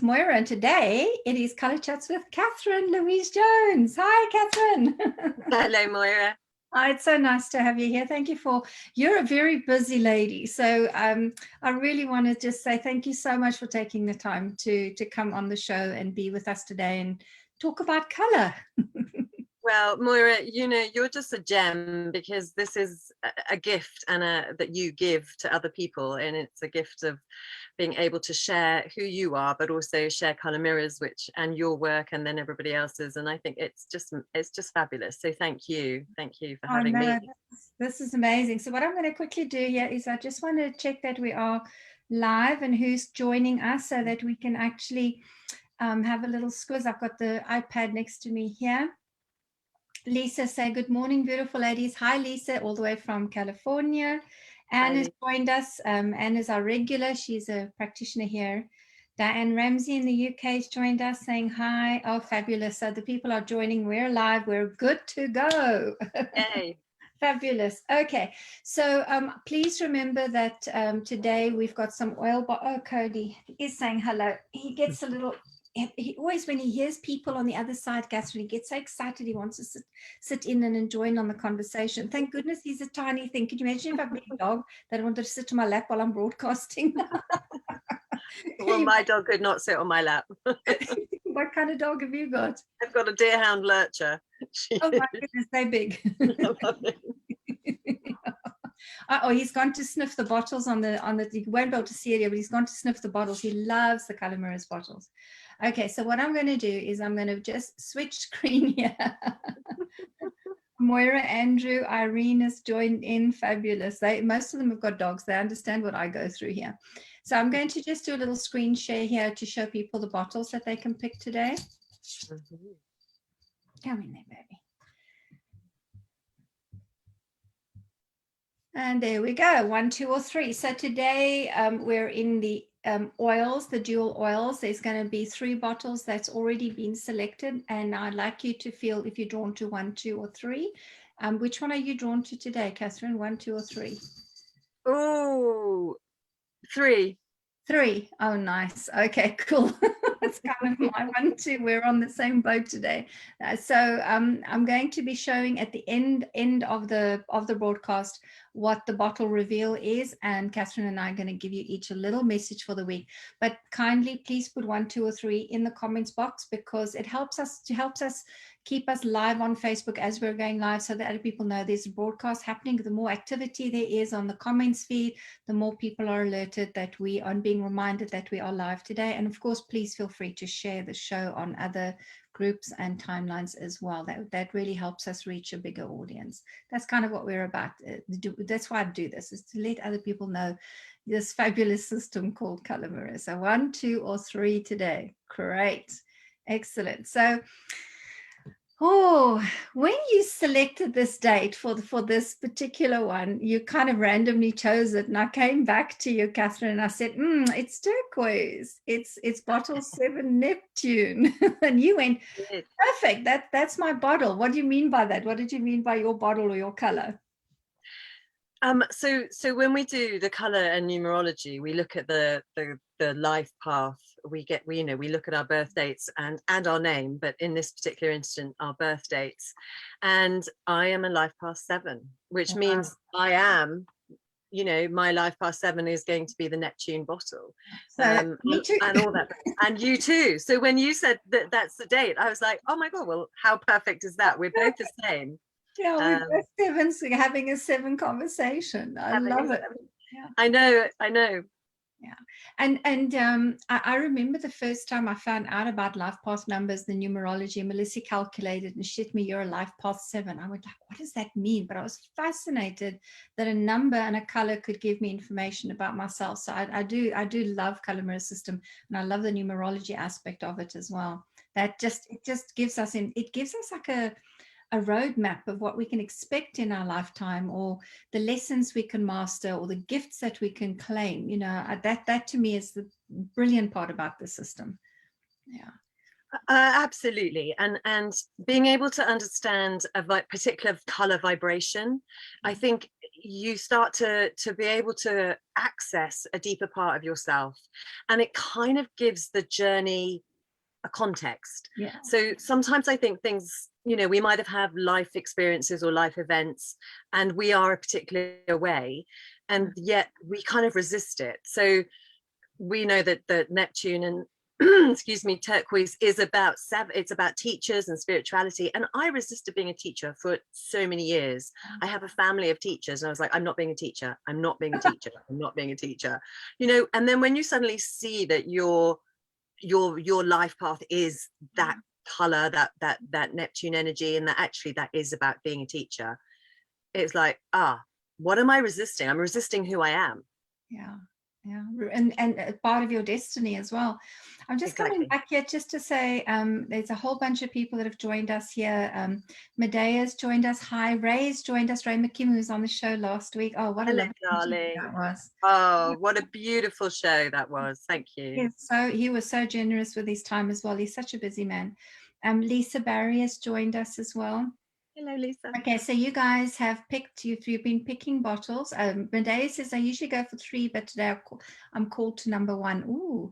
Moira, and today it is Color Chats with Katherine, Louise Jones. Hi, Katherine. Hello, Moira. Oh, it's so nice to have you here. Thank you you're a very busy lady. So I really want to just say thank you so much for taking the time to come on the show and be with us today and talk about color. Well, Moira, you're just a gem, because this is a gift and that you give to other people, and it's a gift of being able to share who you are, but also share Color Mirrors, and your work, and then everybody else's. And I think it's just fabulous. So thank you for having me. This is amazing. So what I'm going to quickly do here is I just want to check that we are live and who's joining us, so that we can actually have a little squiz. I've got the iPad next to me here. Lisa say, good morning, beautiful ladies. Hi, Lisa, all the way from California. Anne has joined us. Anne is our regular. She's a practitioner here. Diane Ramsey in the UK has joined us, saying hi. Oh, fabulous. So the people are joining. We're live. We're good to go. Yay. Fabulous. Okay. So please remember that today we've got some oil. Oh, Cody is saying hello. He gets a little... He always, when he hears people on the other side, Katherine, he gets so excited. He wants to sit in and join on the conversation. Thank goodness he's a tiny thing. Can you imagine if I had a big dog that wanted to sit on my lap while I'm broadcasting? Well, my dog could not sit on my lap. What kind of dog have you got? I've got a deerhound lurcher. Oh my goodness, they're big. Oh, he's gone to sniff the bottles on the, you won't be able to see it here, but he's gone to sniff the bottles. He loves the Color Mirrors bottles. Okay, so what I'm going to do is I'm going to just switch screen here. Moira, Andrew, Irene has joined in. Fabulous. Most of them have got dogs. They understand what I go through here. So I'm going to just do a little screen share here to show people the bottles that they can pick today. Come in there, baby. And there we go, 1, 2, or 3. So today we're in the oils, the dual oils. There's going to be 3 bottles that's already been selected. And I'd like you to feel if you're drawn to 1, 2, or 3. Which one are you drawn to today, Katherine? 1, 2, or 3? Oh, 3. 3. Oh, nice. Okay, cool. That's kind of my 1, 2. We're on the same boat today. So I'm going to be showing at the end of the broadcast what the bottle reveal is, and Katherine and I are going to give you each a little message for the week. But kindly, please put 1, 2, or 3 in the comments box, because it helps us keep us live on Facebook as we're going live, so that other people know there's a broadcast happening. The more activity there is on the comments feed, the more people are alerted that we are being reminded that we are live today. And of course, please feel free to share the show on other groups and timelines as well. That really helps us reach a bigger audience. That's kind of what we're about. That's why I do this, is to let other people know this fabulous system called Color Mirrors. So 1, 2, or 3 today. Great. Excellent. So when you selected this date for this particular one, you kind of randomly chose it, and I came back to you, Katherine, and I said, it's turquoise. It's bottle 7 Neptune. And you went, perfect. That's my bottle. What do you mean by that? What did you mean by your bottle or your color? So when we do the color and numerology, we look at the life path. We look at our birth dates and our name, but in this particular instance, our birth dates. And I am a life path 7, which means I am, my life path 7 is going to be the Neptune bottle. Me too. And all that. And you too. So when you said that that's the date, I was like, oh my God, well, how perfect is that? We're both the same. Yeah, we're both 7s, having a 7 conversation. I love it. Yeah. I know. Yeah, and I remember the first time I found out about life path numbers, the numerology. Melissa calculated and she said to me, "You're a life path 7." I went like, "What does that mean?" But I was fascinated that a number and a color could give me information about myself. So I do love Color Mirror system, and I love the numerology aspect of it as well. That it just gives us like a roadmap of what we can expect in our lifetime, or the lessons we can master, or the gifts that we can claim. That to me is the brilliant part about the system. Yeah. Absolutely. And being able to understand a particular color vibration, I think, you start to be able to access a deeper part of yourself, and it kind of gives the journey a context. Yeah. So sometimes I think things, we might have life experiences or life events, and we are a particular way, and yet we kind of resist it. So we know that Neptune and excuse me, turquoise is about it's about teachers and spirituality, and I resisted being a teacher for so many years. I have a family of teachers, and I was like, I'm not being a teacher, I'm not being a teacher, I'm not being a teacher, and then when you suddenly see that your life path is that color, that Neptune energy, and that actually that is about being a teacher, it's like, what am I resisting? I'm resisting who I am. Yeah. Yeah, and part of your destiny as well. I'm just Exactly. coming back here just to say there's a whole bunch of people that have joined us here. Medea's joined us. Hi, Ray's joined us. Ray McKim, who was on the show last week. Oh, what a lovely interview that was. Oh, what a beautiful show that was. Thank you. He was so generous with his time as well. He's such a busy man. Lisa Barry has joined us as well. Hello, Lisa. Okay, so you guys have picked, you've been picking bottles. Medea says, I usually go for 3, but today I'm called to number 1. Ooh,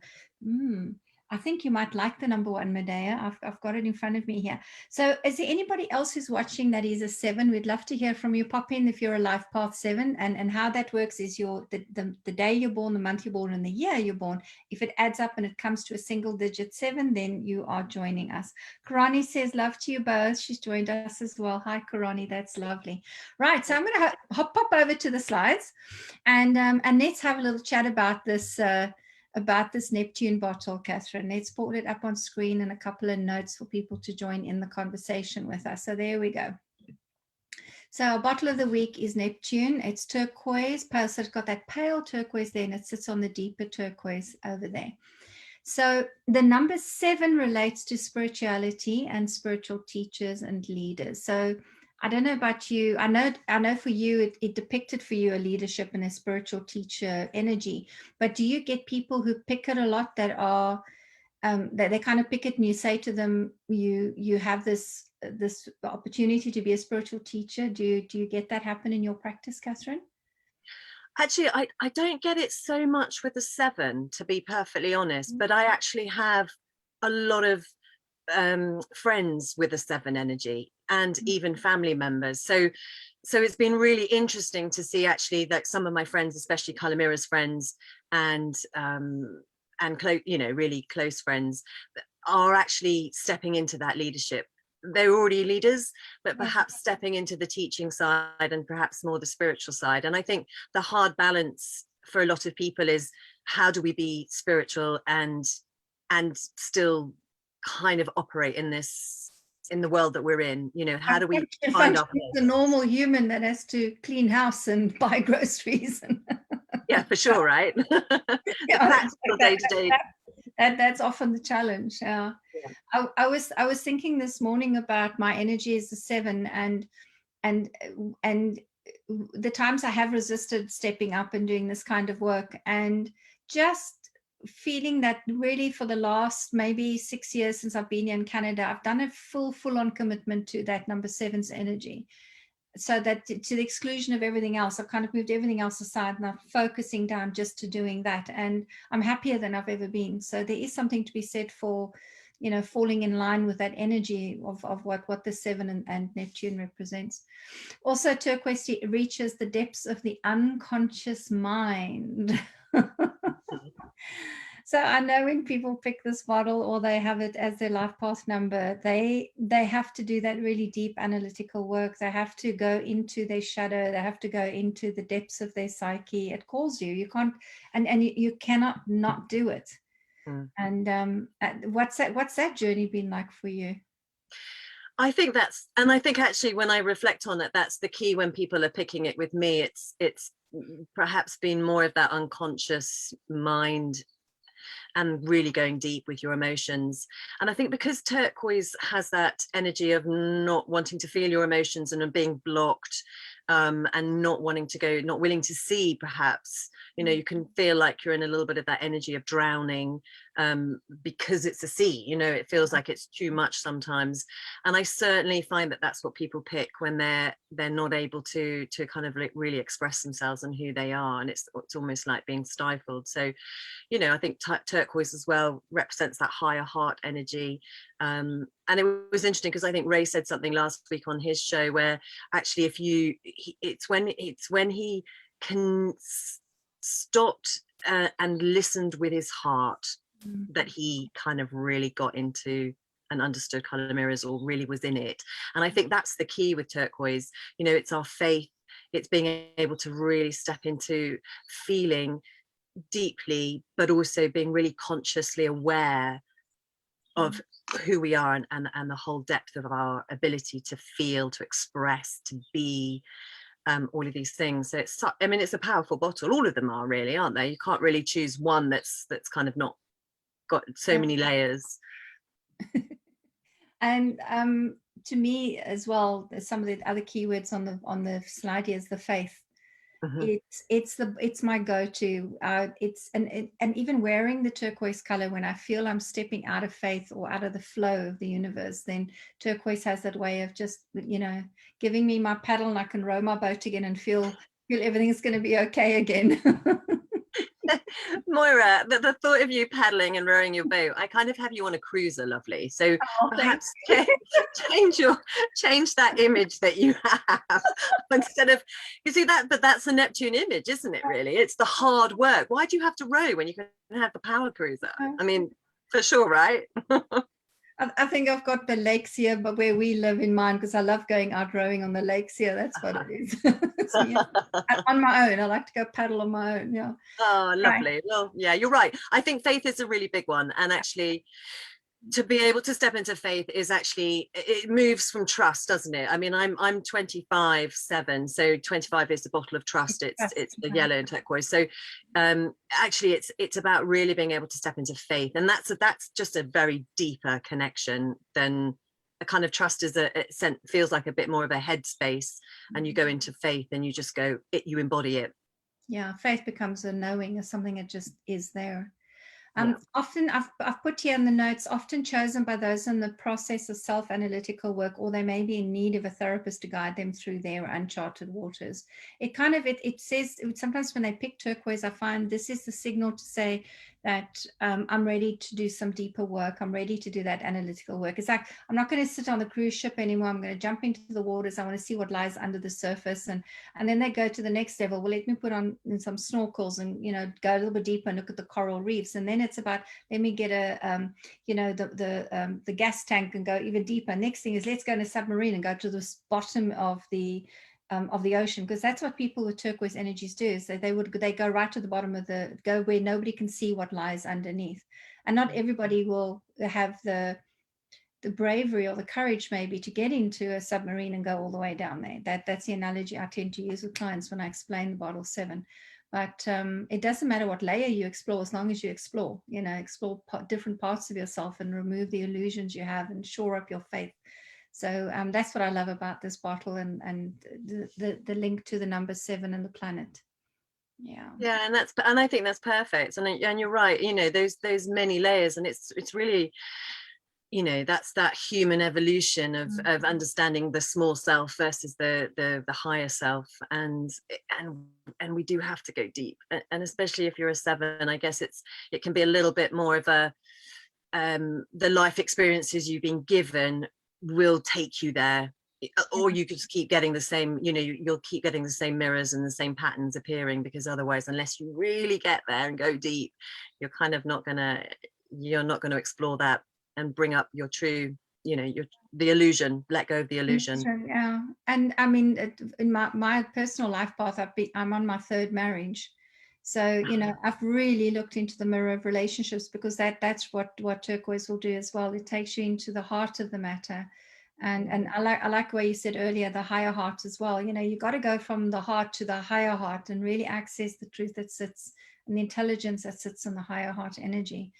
I think you might like the number 1, Medea. I've got it in front of me here. So is there anybody else who's watching that is a 7? We'd love to hear from you. Pop in if you're a life path 7. And how that works is the day you're born, the month you're born, and the year you're born. If it adds up and it comes to a single digit 7, then you are joining us. Karani says, love to you both. She's joined us as well. Hi, Karani. That's lovely. Right. So I'm going to pop over to the slides and let's have a little chat about this Neptune bottle, Katherine. Let's put it up on screen and a couple of notes for people to join in the conversation with us. So there we go. So our bottle of the week is Neptune. It's turquoise. So it's got that pale turquoise there, and it sits on the deeper turquoise over there. So the number 7 relates to spirituality and spiritual teachers and leaders. So I don't know about you. I know for you, it depicted for you a leadership and a spiritual teacher energy. But do you get people who pick it a lot that are that they kind of pick it and you say to them, you have this opportunity to be a spiritual teacher? Do you get that happen in your practice, Katherine? Actually, I don't get it so much with the 7, to be perfectly honest, but I actually have a lot of friends with a 7 energy, and even family members. So it's been really interesting to see actually that some of my friends, especially Kalamira's friends and really close friends, are actually stepping into that leadership. They're already leaders, but perhaps stepping into the teaching side and perhaps more the spiritual side. And I think the hard balance for a lot of people is, how do we be spiritual and still kind of operate in the world that we're in? How do we find our place? The normal human that has to clean house and buy groceries. Yeah, for sure, right? The practical day-to-day. That's often the challenge. Yeah. I was thinking this morning about my energy as a 7, and the times I have resisted stepping up and doing this kind of work, and just feeling that really for the last maybe 6 years since I've been here in Canada, I've done a full-on commitment to that number 7's energy. So that to the exclusion of everything else, I've kind of moved everything else aside and I'm focusing down just to doing that. And I'm happier than I've ever been. So there is something to be said for, falling in line with that energy of what the 7 and Neptune represents. Also, turquoise reaches the depths of the unconscious mind. So I know when people pick this model or they have it as their life path number, they have to do that really deep analytical work. They have to go into their shadow. They have to go into the depths of their psyche. It calls you. You can't, and you cannot not do it. And what's that journey been like for you? I think actually when I reflect on it, that's the key. When people are picking it with me, it's perhaps been more of that unconscious mind and really going deep with your emotions. And I think because turquoise has that energy of not wanting to feel your emotions and being blocked, and not wanting to go, not willing to see perhaps you know, you can feel like you're in a little bit of that energy of drowning, because it's a sea, you know, it feels like it's too much sometimes. And I certainly find that that's what people pick when they're not able to kind of like really express themselves and who they are, and it's almost like being stifled. So, you know, I think turquoise as well represents that higher heart energy. And it was interesting because I think Ray said something last week on his show where actually it's when he can stopped and listened with his heart that he kind of really got into and understood color mirrors, or really was in it. And I think that's the key with turquoise. You know, it's our faith, it's being able to really step into feeling deeply, but also being really consciously aware of who we are, and the whole depth of our ability to feel, to express, to be, all of these things. So it's, I mean, it's a powerful bottle. All of them are really, aren't they? You can't really choose one that's kind of not got so many layers. And to me as well, there's some of the other keywords on the slide here is the faith. Mm-hmm. It's my go-to. And even wearing the turquoise color, when I feel I'm stepping out of faith or out of the flow of the universe, then turquoise has that way of just, you know, giving me my paddle, and I can row my boat again and feel everything's going to be okay again. Moira, the thought of you paddling and rowing your boat, I kind of have you on a cruiser, lovely. So Oh, perhaps change that image that you have instead of, you see that, but that's the Neptune image, isn't it? Really, it's the hard work. Why do you have to row when you can have the power cruiser? I mean, for sure, right? I think I've got the lakes here, but where we live in mind, because I love going out rowing on the lakes here. That's what it is. So, yeah, on my own. I like to go paddle on my own. Yeah. Oh, lovely. Right. Well, yeah, you're right. I think faith is a really big one. And actually, to be able to step into faith is actually, it moves from trust, doesn't it? I mean, I'm 25/7, so 25 is the bottle of trust. It's the yellow and turquoise. So actually it's about really being able to step into faith, and that's just a very deeper connection than a kind of trust. Is it feels like a bit more of a headspace, and you go into faith and you just go you embody it. Yeah, faith becomes a knowing, or something that just is there. Yeah. Often I've put here in the notes, often chosen by those in the process of self-analytical work, or they may be in need of a therapist to guide them through their uncharted waters. It kind of, it says, sometimes when they pick turquoise, I find this is the signal to say that I'm ready to do some deeper work. I'm ready to do that analytical work. It's like, I'm not going to sit on the cruise ship anymore. I'm going to jump into the waters. I want to see what lies under the surface. And then they go to the next level. Well, let me put on some snorkels and, you know, go a little bit deeper and look at the coral reefs. And then it's about, let me get a, you know, the gas tank and go even deeper. Next thing is, let's go in a submarine and go to the bottom of the ocean, because that's what people with turquoise energies do. Is that they go right to the bottom of go where nobody can see what lies underneath. And not everybody will have the bravery or the courage maybe to get into a submarine and go all the way down there. That's the analogy I tend to use with clients when I explain the bottle 7. But it doesn't matter what layer you explore, as long as you explore, you know, explore different parts of yourself and remove the illusions you have and shore up your faith. So that's what I love about this bottle, and the link to the number 7 and the planet. Yeah. Yeah, and I think that's perfect. And you're right. You know, those many layers, and it's really, you know, that's that human evolution of understanding the small self versus the higher self, and we do have to go deep, and especially if you're a 7, I guess it can be a little bit more of a the life experiences you've been given will take you there, or you could just keep getting the same, you know, you'll keep getting the same mirrors and the same patterns appearing, because otherwise, unless you really get there and go deep, you're kind of not gonna explore that and bring up your true, you know, the illusion, let go of the illusion. Yeah. And I mean, in my personal life path, I'm on my 3rd marriage. So, you know, I've really looked into the mirror of relationships, because that's what turquoise will do as well. It takes you into the heart of the matter. And I like what you said earlier, the higher heart as well. You know, you got to go from the heart to the higher heart and really access the truth that sits, and the intelligence that sits in the higher heart energy.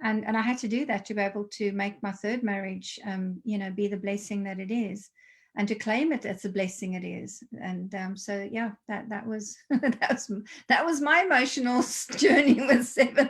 And I had to do that to be able to make my 3rd marriage, you know, be the blessing that it is. and to claim it as a blessing it is. And so yeah, that was that was my emotional journey with 7.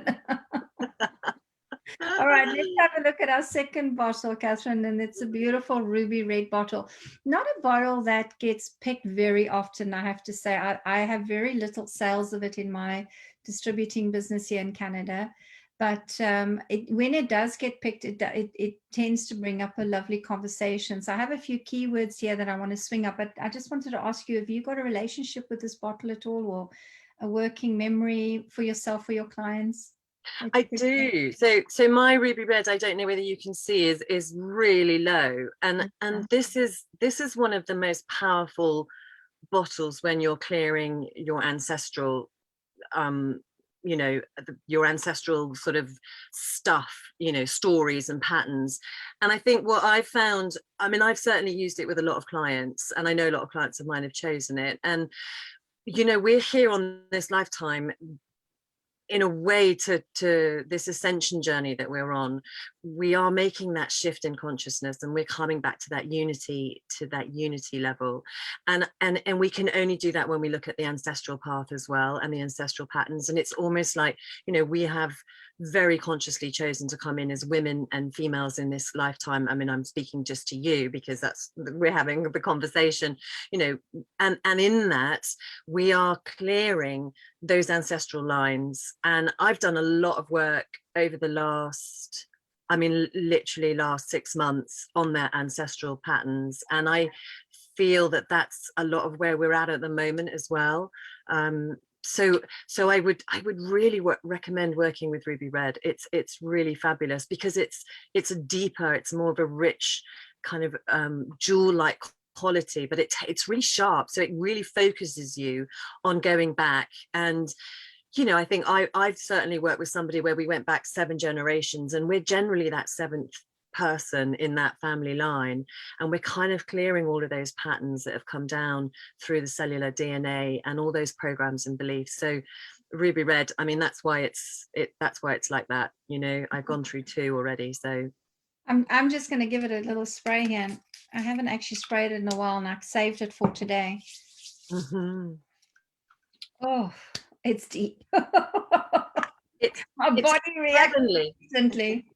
All right, let's have a look at our second bottle, Katherine, and it's a beautiful ruby red bottle. Not a bottle that gets picked very often, I have to say. I have very little sales of it in my distributing business here in Canada, but when it does get picked, it tends to bring up a lovely conversation. So I have a few keywords here that I want to swing up, but I just wanted to ask you, have you got a relationship with this bottle at all, or a working memory for yourself or your clients? I do. So my ruby red, I don't know whether you can see, is really low, and this is one of the most powerful bottles when you're clearing your ancestral your ancestral sort of stuff, stories and patterns. And I think what I found, I mean, I've certainly used it with a lot of clients, and I know a lot of clients of mine have chosen it. And we're here on this lifetime in a way to this ascension journey that we're on. We are making that shift in consciousness, and we're coming back to that unity level, and we can only do that when we look at the ancestral path as well, and the ancestral patterns. And it's almost like, we have very consciously chosen to come in as women and females in this lifetime. I mean, I'm speaking just to you because we're having the conversation, and in that we are clearing those ancestral lines. And I've done a lot of work over the last 6 months on their ancestral patterns, and I feel that that's a lot of where we're at the moment as well. So I would really recommend working with ruby red. It's really fabulous because it's more of a rich kind of jewel-like quality, but it's really sharp, so it really focuses you on going back. And I think I've certainly worked with somebody where we went back 7 generations, and we're generally that 7th person in that family line, and we're kind of clearing all of those patterns that have come down through the cellular DNA and all those programs and beliefs. So ruby red, I mean, that's why it's like that. I've gone through 2 already, so I'm just going to give it a little spray here. I haven't actually sprayed it in a while, and I saved it for today. Oh, it's deep. My body reacts instantly.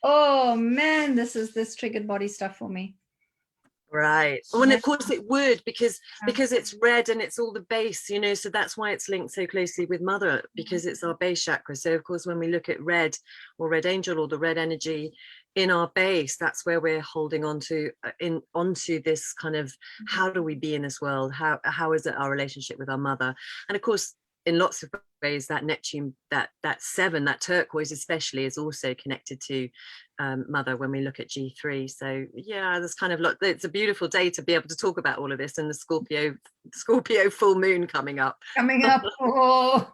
Oh man, this triggered body stuff for me. Right. Well, and of course it would, because it's red and it's all the base, so that's why it's linked so closely with mother, because it's our base chakra. So of course, when we look at red or red angel or the red energy in our base, that's where we're holding onto this kind of, how do we be in this world? How is it our relationship with our mother? And of course, in lots of ways, that Neptune, that 7, that turquoise especially, is also connected to mother when we look at G3. So yeah, there's kind of it's a beautiful day to be able to talk about all of this, and the Scorpio full moon coming up. Oh.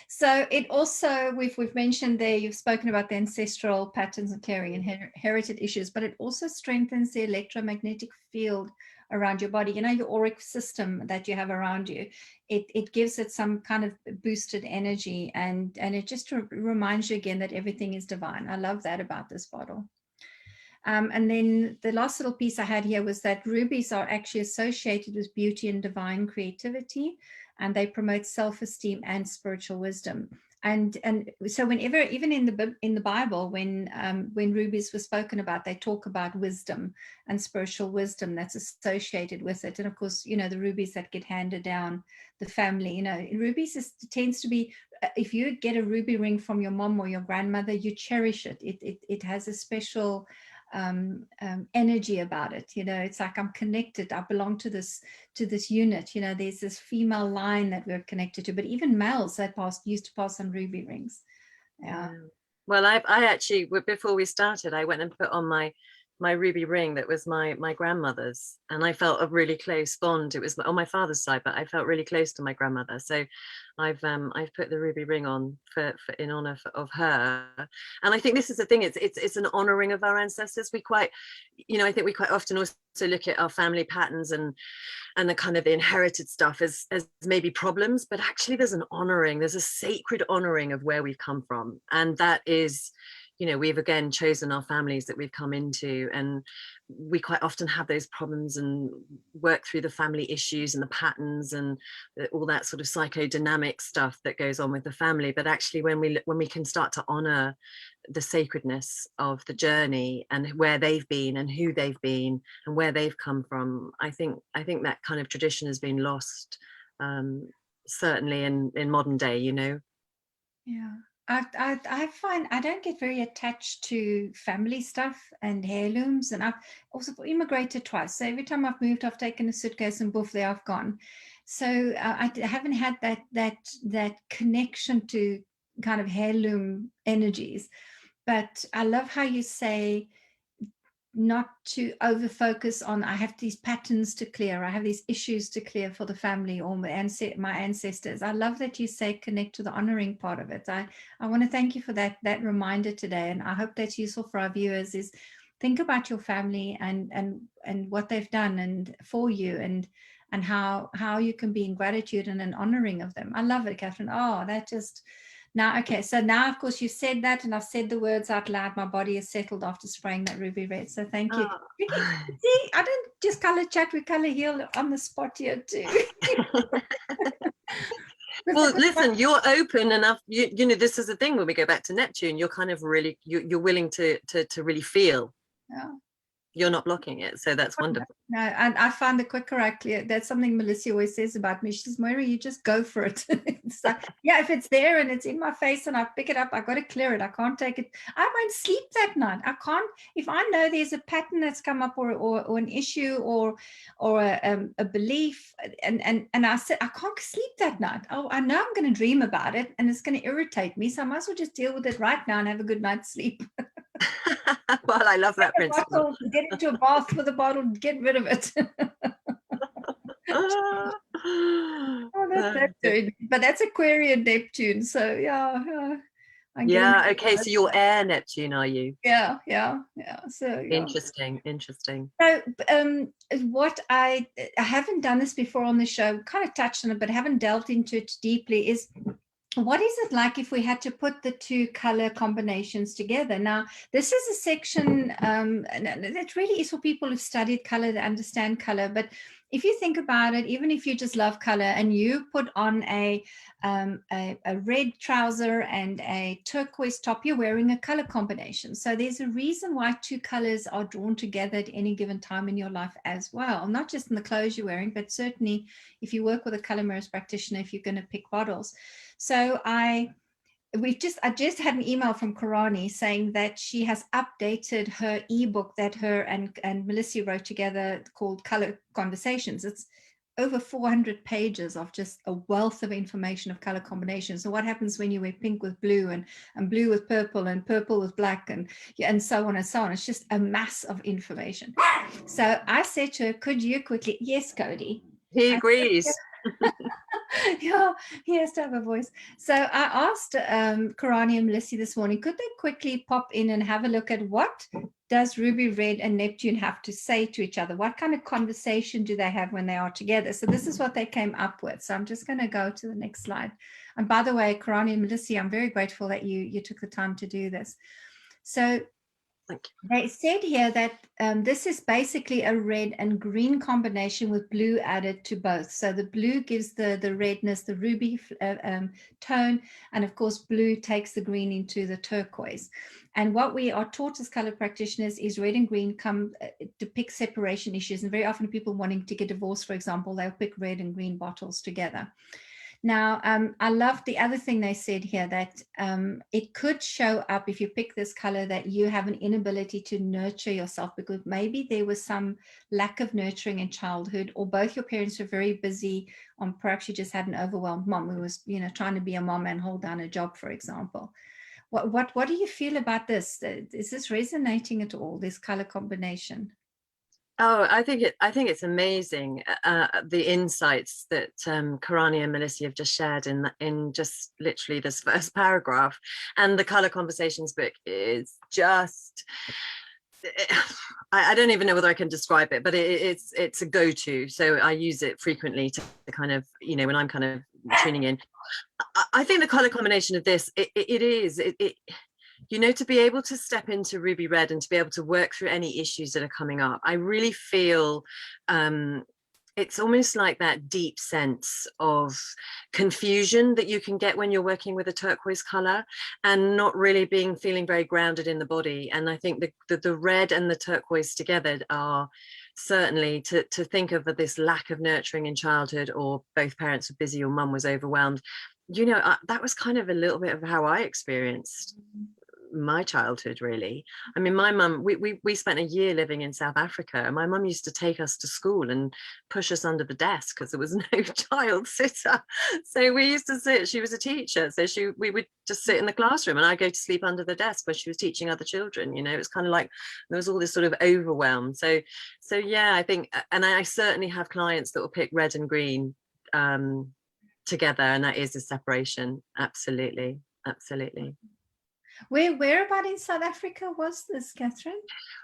So it also, we've mentioned there, you've spoken about the ancestral patterns and carrying inherited issues, but it also strengthens the electromagnetic field around your body. Your auric system that you have around you, it gives it some kind of boosted energy, and it just reminds you again that everything is divine. I love that about this bottle. And then the last little piece I had here was that rubies are actually associated with beauty and divine creativity, and they promote self-esteem and spiritual wisdom. And so whenever, even in the Bible, when rubies were spoken about, they talk about wisdom and spiritual wisdom that's associated with it. And of course, the rubies that get handed down the family, rubies tends to be, if you get a ruby ring from your mom or your grandmother, you cherish it. It has a special energy about it. It's like, I'm connected, I belong to this unit. There's this female line that we're connected to, but even males that used to pass on ruby rings. Well, I actually, before we started, I went and put on my ruby ring that was my grandmother's, and I felt a really close bond. It was on my father's side, but I felt really close to my grandmother. So I've put the ruby ring on for in honor of her. And I think this is the thing, it's an honoring of our ancestors. I think we quite often also look at our family patterns and the kind of the inherited stuff as maybe problems, but actually there's a sacred honoring of where we've come from, and that is, you know, we've again chosen our families that we've come into, and we quite often have those problems and work through the family issues and the patterns and all that sort of psychodynamic stuff that goes on with the family. But actually, when we can start to honor the sacredness of the journey and where they've been and who they've been and where they've come from, I think that kind of tradition has been lost, certainly in modern day, you know. Yeah. I find I don't get very attached to family stuff and heirlooms, and I've also immigrated twice. So every time I've moved, I've taken a suitcase and boof, there I've gone. So haven't had that connection to kind of heirloom energies. But I love how you say not to over focus on I have these patterns to clear, I have these issues to clear for the family or my ancestors. I love that you say connect to the honoring part of it. I want to thank you for that reminder today, and I hope that's useful for our viewers. Is think about your family and what they've done and for you, and how you can be in gratitude and an honoring of them. I love it, Katherine. Oh, that just now, okay, so now, of course, you said that, and I've said the words out loud. My body is settled after spraying that ruby red. So thank you. Oh. See, I don't just color chat, we color heal on the spot here too. Well, listen, you're open enough. You know, this is the thing when we go back to Neptune, you're kind of really, you're willing to really feel. Yeah. You're not blocking it, so that's wonderful. No, and I find the quicker I clear, that's something Melissa always says about me. She says, Moira, you just go for it. It's like, yeah, if it's there and it's in my face and I pick it up, I got to clear it. I can't take it. I won't sleep that night. I can't, if I know there's a pattern that's come up or an issue or a belief, and I said, I can't sleep that night. Oh, I know I'm going to dream about it and it's going to irritate me. So I might as well just deal with it right now and have a good night's sleep. Well, I love that principle. Bottle, get into a bath with a bottle, get rid of it. Oh, that's good. But that's Aquarian Neptune, so yeah. Yeah, okay, so you're air Neptune, are you? Yeah. So yeah. Interesting. So what I haven't done this before on the show, kind of touched on it, but haven't delved into it deeply, is what is it like if we had to put the two color combinations together? Now, this is a section that really is for people who've studied color, that understand color. But if you think about it, even if you just love color and you put on a red trouser and a turquoise top, you're wearing a color combination. So there's a reason why two colors are drawn together at any given time in your life as well. Not just in the clothes you're wearing, but certainly if you work with a color mirrors practitioner, if you're going to pick bottles. So I just had an email from Karani saying that she has updated her ebook that her and Melissa wrote together called Color Conversations. It's over 400 pages of just a wealth of information of color combinations. So what happens when you wear pink with blue and blue with purple and purple with black and so on and so on. It's just a mass of information. So I said to her, could you quickly, yes, Cody. He agrees. Yeah, he has to have a voice. So I asked Karani and Melissa this morning, could they quickly pop in and have a look at what does Ruby Red and Neptune have to say to each other? What kind of conversation do they have when they are together? So this is what they came up with. So I'm just going to go to the next slide. And by the way, Karani and Melissa, I'm very grateful that you took the time to do this. So they said here that this is basically a red and green combination with blue added to both. So the blue gives the redness, the ruby tone, and of course blue takes the green into the turquoise. And what we are taught as color practitioners is red and green depict separation issues, and very often people wanting to get divorced, for example, they'll pick red and green bottles together. Now, I love the other thing they said here, that it could show up if you pick this color that you have an inability to nurture yourself, because maybe there was some lack of nurturing in childhood, or both your parents were very busy, perhaps you just had an overwhelmed mom who was, trying to be a mom and hold down a job, for example. What do you feel about this? Is this resonating at all, this color combination? Oh, I think it's amazing, the insights that Karani and Melissa have just shared in just literally this first paragraph. And the Color Conversations book is just, I don't even know whether I can describe it, but it's a go-to. So I use it frequently to kind of, when I'm kind of tuning in. I think the color combination of this, you know, to be able to step into ruby red and to be able to work through any issues that are coming up, I really feel it's almost like that deep sense of confusion that you can get when you're working with a turquoise color and not really feeling very grounded in the body. And I think the red and the turquoise together are certainly to think of this lack of nurturing in childhood, or both parents were busy or mum was overwhelmed. You know, that was kind of a little bit of how I experienced my childhood, really. I mean, my mum, we spent a year living in South Africa, and my mum used to take us to school and push us under the desk because there was no child sitter. So we used to sit, she was a teacher, so we would just sit in the classroom and I'd go to sleep under the desk where she was teaching other children. You know, it was kind of like there was all this sort of overwhelm. So yeah, I think, and I certainly have clients that will pick red and green together, and that is a separation. Absolutely. Where about in South Africa was this, Katherine?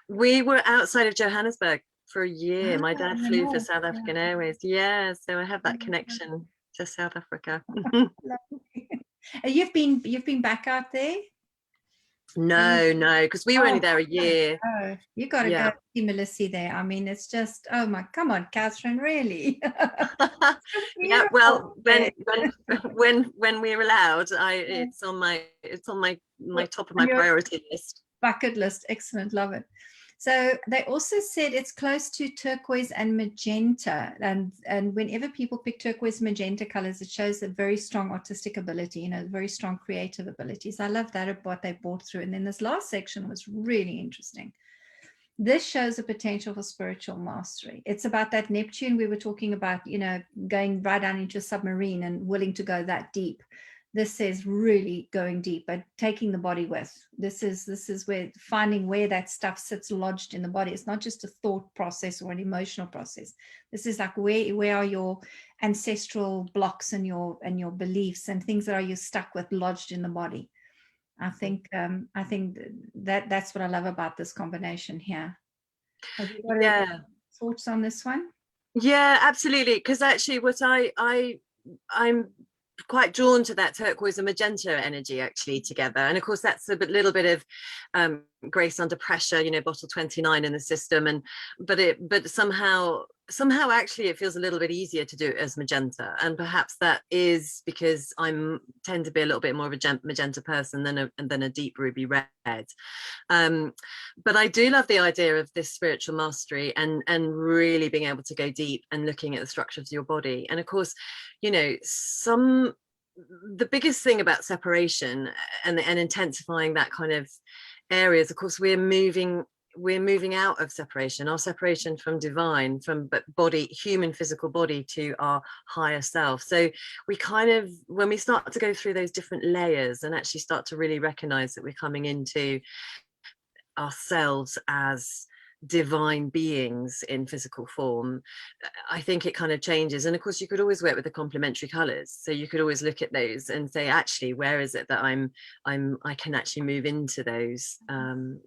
We were outside of Johannesburg for a year. My dad In the flew for north, South African Airways. Yeah, so I have that connection to South Africa. You've been back out there? No, because we were only there a year. Oh, you got to go see Melissa there. I mean, it's just, oh my, come on, Katherine, really? Yeah, well, when we're allowed, it's on my top of my priority list. Bucket list, excellent, love it. So they also said it's close to turquoise and magenta, and whenever people pick turquoise magenta colors, it shows a very strong artistic ability, you know, very strong creative abilities. I love that about what they brought through. And then this last section was really interesting. This shows a potential for spiritual mastery. It's about that Neptune we were talking about, you know, going right down into a submarine and willing to go that deep. This says really going deep, but taking the body with. This is where finding where that stuff sits lodged in the body. It's not just a thought process or an emotional process. This is like where are your ancestral blocks and your beliefs and things that are you stuck with lodged in the body. I think that's what I love about this combination here. Have you got any thoughts on this one? Yeah, absolutely. Because actually, what I'm quite drawn to that turquoise and magenta energy actually together, and of course that's a little bit of grace under pressure, you know, bottle 29 in the system, but somehow actually it feels a little bit easier to do it as magenta, and perhaps that is because I tend to be a little bit more of a magenta person than a deep ruby red. But I do love the idea of this spiritual mastery and really being able to go deep and looking at the structure of your body. And of course, you know, the biggest thing about separation and intensifying that kind of areas, of course, we're moving out of separation, our separation from divine, from body, human physical body, to our higher self. So we kind of, when we start to go through those different layers and actually start to really recognize that we're coming into ourselves as divine beings in physical form, I think it kind of changes. And of course you could always work with the complementary colors, so you could always look at those and say, actually, where is it that I can actually move into those and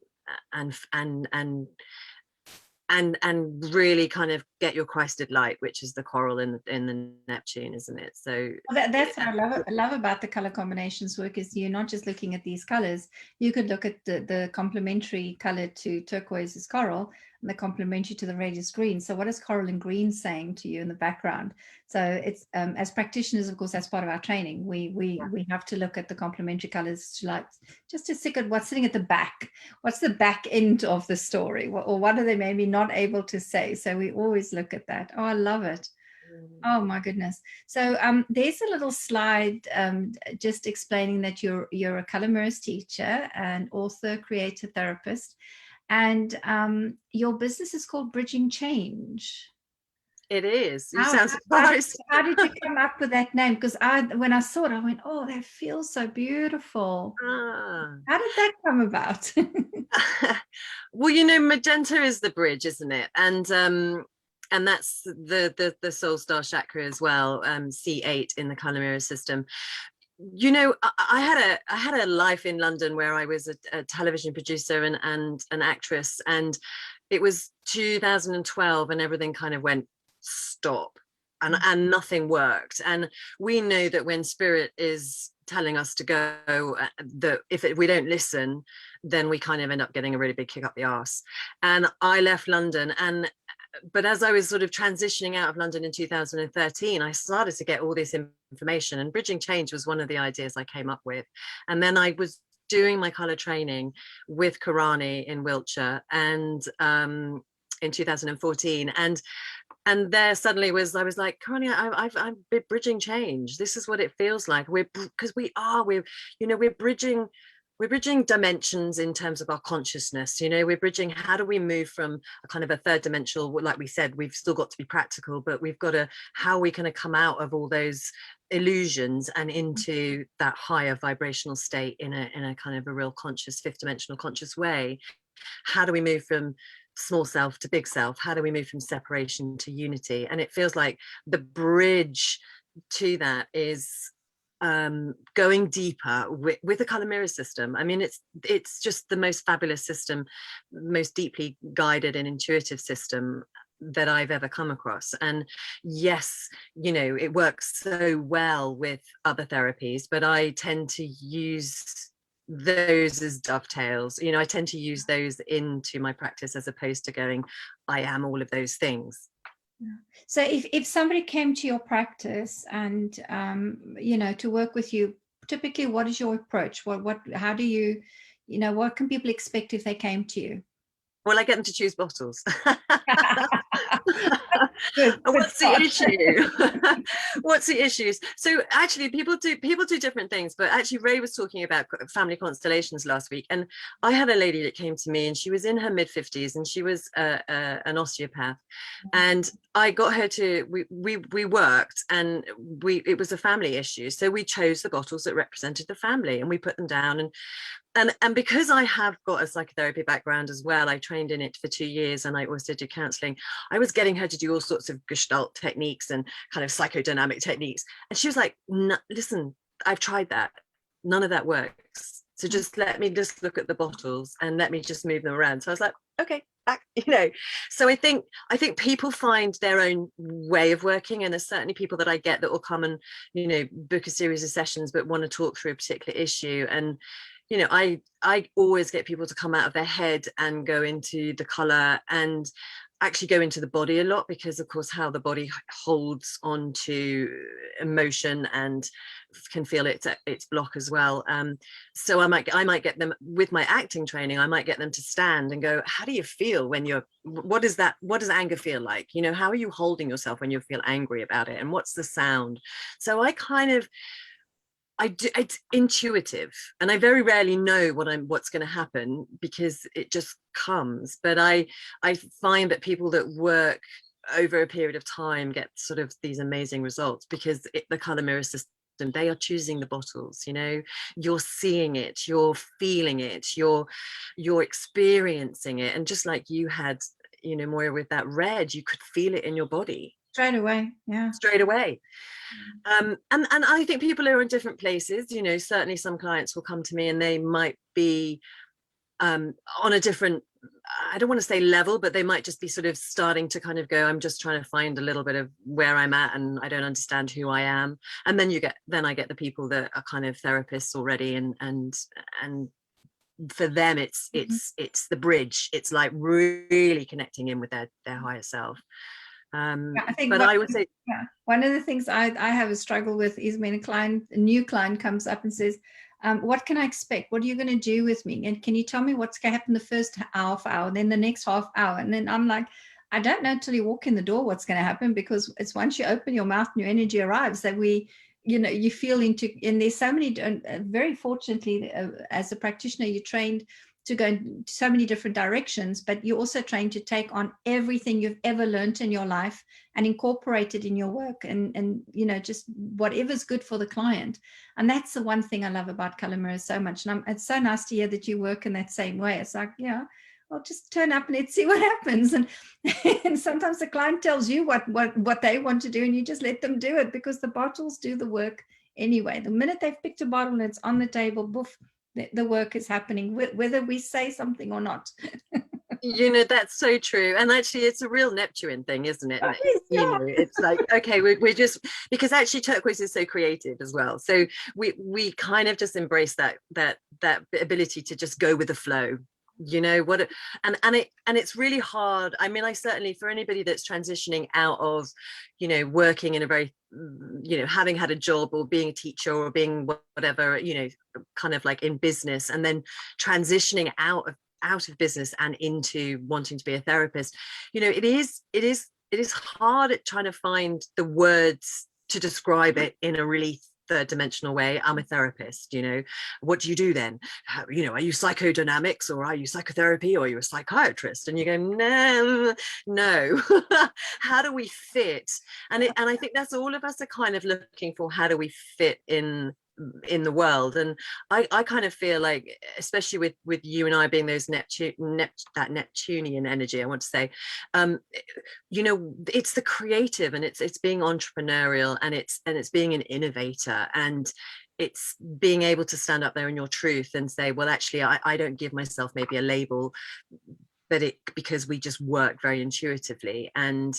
really kind of get your Christed light, which is the coral in the Neptune, isn't it? So that's what I love about the color combinations work, is you're not just looking at these colors. You could look at the complementary color to turquoise is coral, and the complementary to the red is green. So what is coral and green saying to you in the background? So it's as practitioners, of course, that's part of our training. We have to look at the complementary colors to like just to stick at what's sitting at the back. What's the back end of the story, or what are they maybe not able to say? So we always look at that. Oh, I love it. Oh my goodness. So there's a little slide just explaining that you're a color mirrors teacher and author, creator, therapist, and your business is called Bridging Change. It is. You sound surprised. How did you come up with that name? Because when I saw it, I went, oh, that feels so beautiful. How did that come about? Well, you know, magenta is the bridge, isn't it? And that's the soul star chakra as well, C8 in the color mirror system. You know, I had a life in London where I was a television producer and an actress, and it was 2012 and everything kind of went stop and nothing worked. And we know that when spirit is telling us to go, that if we don't listen, then we kind of end up getting a really big kick up the arse. And I left London, but as I was sort of transitioning out of London in 2013, I started to get all this information, and bridging change was one of the ideas I came up with. And then I was doing my colour training with Karani in Wiltshire, and in 2014, and there suddenly I was like, Karani, I'm bridging change. This is what it feels like. We're bridging dimensions in terms of our consciousness. We're bridging, how do we move from a kind of a third dimensional, like we said, we've still got to be practical, but we've got to, how are we going to come out of all those illusions and into that higher vibrational state in a kind of a real conscious, fifth dimensional conscious way? How do we move from small self to big self? How do we move from separation to unity? And it feels like the bridge to that is going deeper with the color mirror system. I mean, it's just the most fabulous system, most deeply guided and intuitive system that I've ever come across. And yes, it works so well with other therapies, but I tend to use those as dovetails. I tend to use those into my practice as opposed to going, I am all of those things. So if somebody came to your practice and to work with you, typically what is your approach? How do you, what can people expect if they came to you? Well, I get them to choose bottles. Good What's the issue? What's the issues? So actually, people do different things. But actually, Ray was talking about family constellations last week, and I had a lady that came to me, and she was in her mid-50s, and she was an osteopath, and I got her to. We worked, and it was a family issue, so we chose the bottles that represented the family, and we put them down, and because I have got a psychotherapy background as well, I trained in it for 2 years, and I also did counseling. I was getting her to do all sorts of Gestalt techniques and kind of psychodynamic techniques. And she was like, no, listen, I've tried that. None of that works. So just let me just look at the bottles and let me just move them around. So I was like, okay, back, So I think people find their own way of working. And there's certainly people that I get that will come and, book a series of sessions, but want to talk through a particular issue. And I always get people to come out of their head and go into the color and actually go into the body a lot, because of course how the body holds on to emotion and can feel its block as well. So I might get them with my acting training. I might get them to stand and go, how do you feel when what does anger feel like? How are you holding yourself when you feel angry about it? And what's the sound? So it's intuitive, and I very rarely know what's going to happen because it just comes. But I find that people that work over a period of time get sort of these amazing results because the color mirror system, they are choosing the bottles. You're seeing it, you're feeling it, you're experiencing it, and just like you had, Moira, with that red, you could feel it in your body straight away. And I think people are in different places. Certainly some clients will come to me and they might be on a different, I don't want to say level, but they might just be sort of starting to kind of go, I'm just trying to find a little bit of where I'm at and I don't understand who I am. And then I get the people that are kind of therapists already, and for them it's the bridge. It's like really connecting in with their higher self. I think I would say one of the things I have a struggle with is when a new client comes up and says, what can I expect? What are you going to do with me? And can you tell me what's going to happen the first half hour, then the next half hour? And then I'm like, I don't know until you walk in the door what's going to happen, because it's once you open your mouth and your energy arrives that you feel into, and there's so many, very fortunately, as a practitioner, you're trained to go in so many different directions, but you're also trained to take on everything you've ever learned in your life and incorporate it in your work, and just whatever's good for the client. And that's the one thing I love about color mirrors so much. And it's so nice to hear that you work in that same way. It's like, well, just turn up and let's see what happens. And sometimes the client tells you what they want to do, and you just let them do it, because the bottles do the work anyway. The minute they've picked a bottle and it's on the table, boof, the work is happening, whether we say something or not. That's so true. And actually, it's a real Neptune thing, isn't it? And Yeah. it's like, okay, we're just, because actually turquoise is so creative as well. So we kind of just embrace that ability to just go with the flow. What, and it's really hard. I mean, I certainly, for anybody that's transitioning out of, working in a very, having had a job or being a teacher or being whatever, kind of like in business, and then transitioning out of business and into wanting to be a therapist, it is hard at trying to find the words to describe it in a really third dimensional way. I'm a therapist. What do you do then? Are you psychodynamics, or are you psychotherapy, or are you a psychiatrist? And you go, no. How do we fit? And I think that's all of us are kind of looking for. How do we fit in the world? And I kind of feel like, especially with you and I being those that Neptunian energy, I want to say, it's the creative, and it's being entrepreneurial, and it's being an innovator, and it's being able to stand up there in your truth and say, well, actually, I don't give myself maybe a label, but because we just work very intuitively, and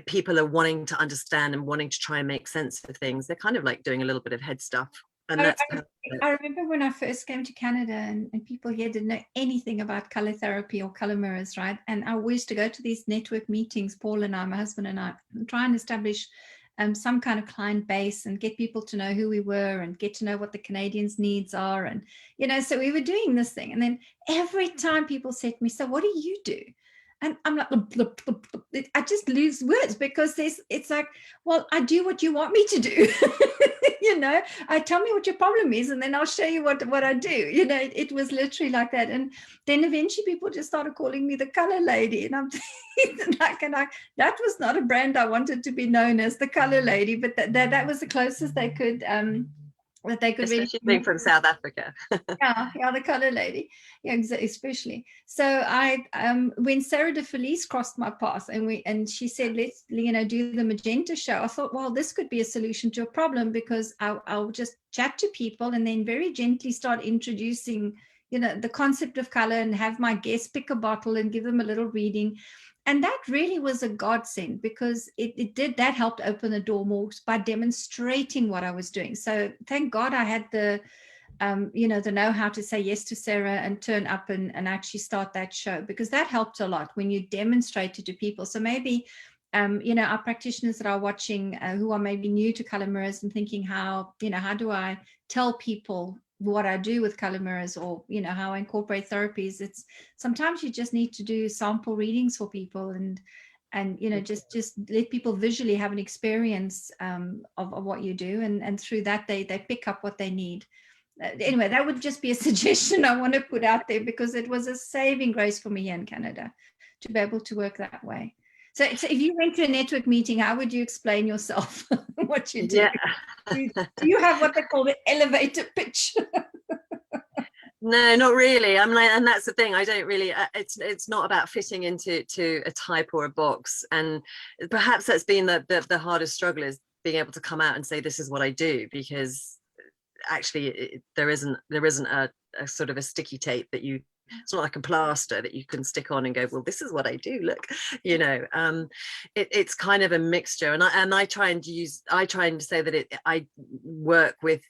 people are wanting to understand and wanting to try and make sense of things. They're kind of like doing a little bit of head stuff. And that's I remember when I first came to Canada, and people here didn't know anything about color therapy or color mirrors, right? And I used to go to these network meetings, Paul and I, my husband and I, and try and establish some kind of client base and get people to know who we were and get to know what the Canadians' needs are. And, so we were doing this thing. And then every time people said to me, so what do you do? And I'm like, I just lose words, because it's like, well, I do what you want me to do. I tell me what your problem is, and then I'll show you what I do. It was literally like that. And then eventually people just started calling me the color lady. And I'm like, that was not a brand I wanted to be known as, the color lady, but that was the closest they could that they could, especially really being from South Africa. yeah, the color lady, yeah, especially. So I when Sarah de Felice crossed my path, and she said, let's do the magenta show, I thought, well, this could be a solution to a problem, because I'll just chat to people and then very gently start introducing the concept of color, and have my guests pick a bottle and give them a little reading. And that really was a godsend, because that helped open the door more by demonstrating what I was doing. So thank God I had the know-how to say yes to Sarah and turn up and actually start that show, because that helped a lot when you demonstrate it to people. So maybe, our practitioners that are watching, who are maybe new to color mirrors and thinking, how do I tell people what I do with color mirrors, or how I incorporate therapies. It's sometimes you just need to do sample readings for people, and just let people visually have an experience of what you do, and through that they pick up what they need. Anyway, that would just be a suggestion I want to put out there, because it was a saving grace for me here in Canada to be able to work that way. So if you went to a network meeting, how would you explain yourself, what you do? Yeah. Do you have what they call the elevator pitch? No, not really. I'm like, and that's the thing. I don't really. It's not about fitting into a type or a box. And perhaps that's been the hardest struggle, is being able to come out and say, this is what I do, because actually there isn't a sort of a sticky tape that you. It's not like a plaster that you can stick on and go, well, this is what I do. Look, it's kind of a mixture. And I try and say that I work with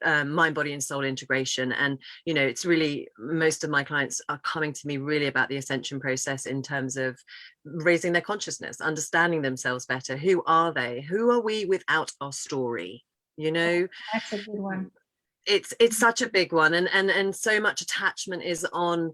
mind, body and soul integration. And, it's really, most of my clients are coming to me really about the ascension process, in terms of raising their consciousness, understanding themselves better. Who are they? Who are we without our story? That's a good one. It's such a big one, and so much attachment is on,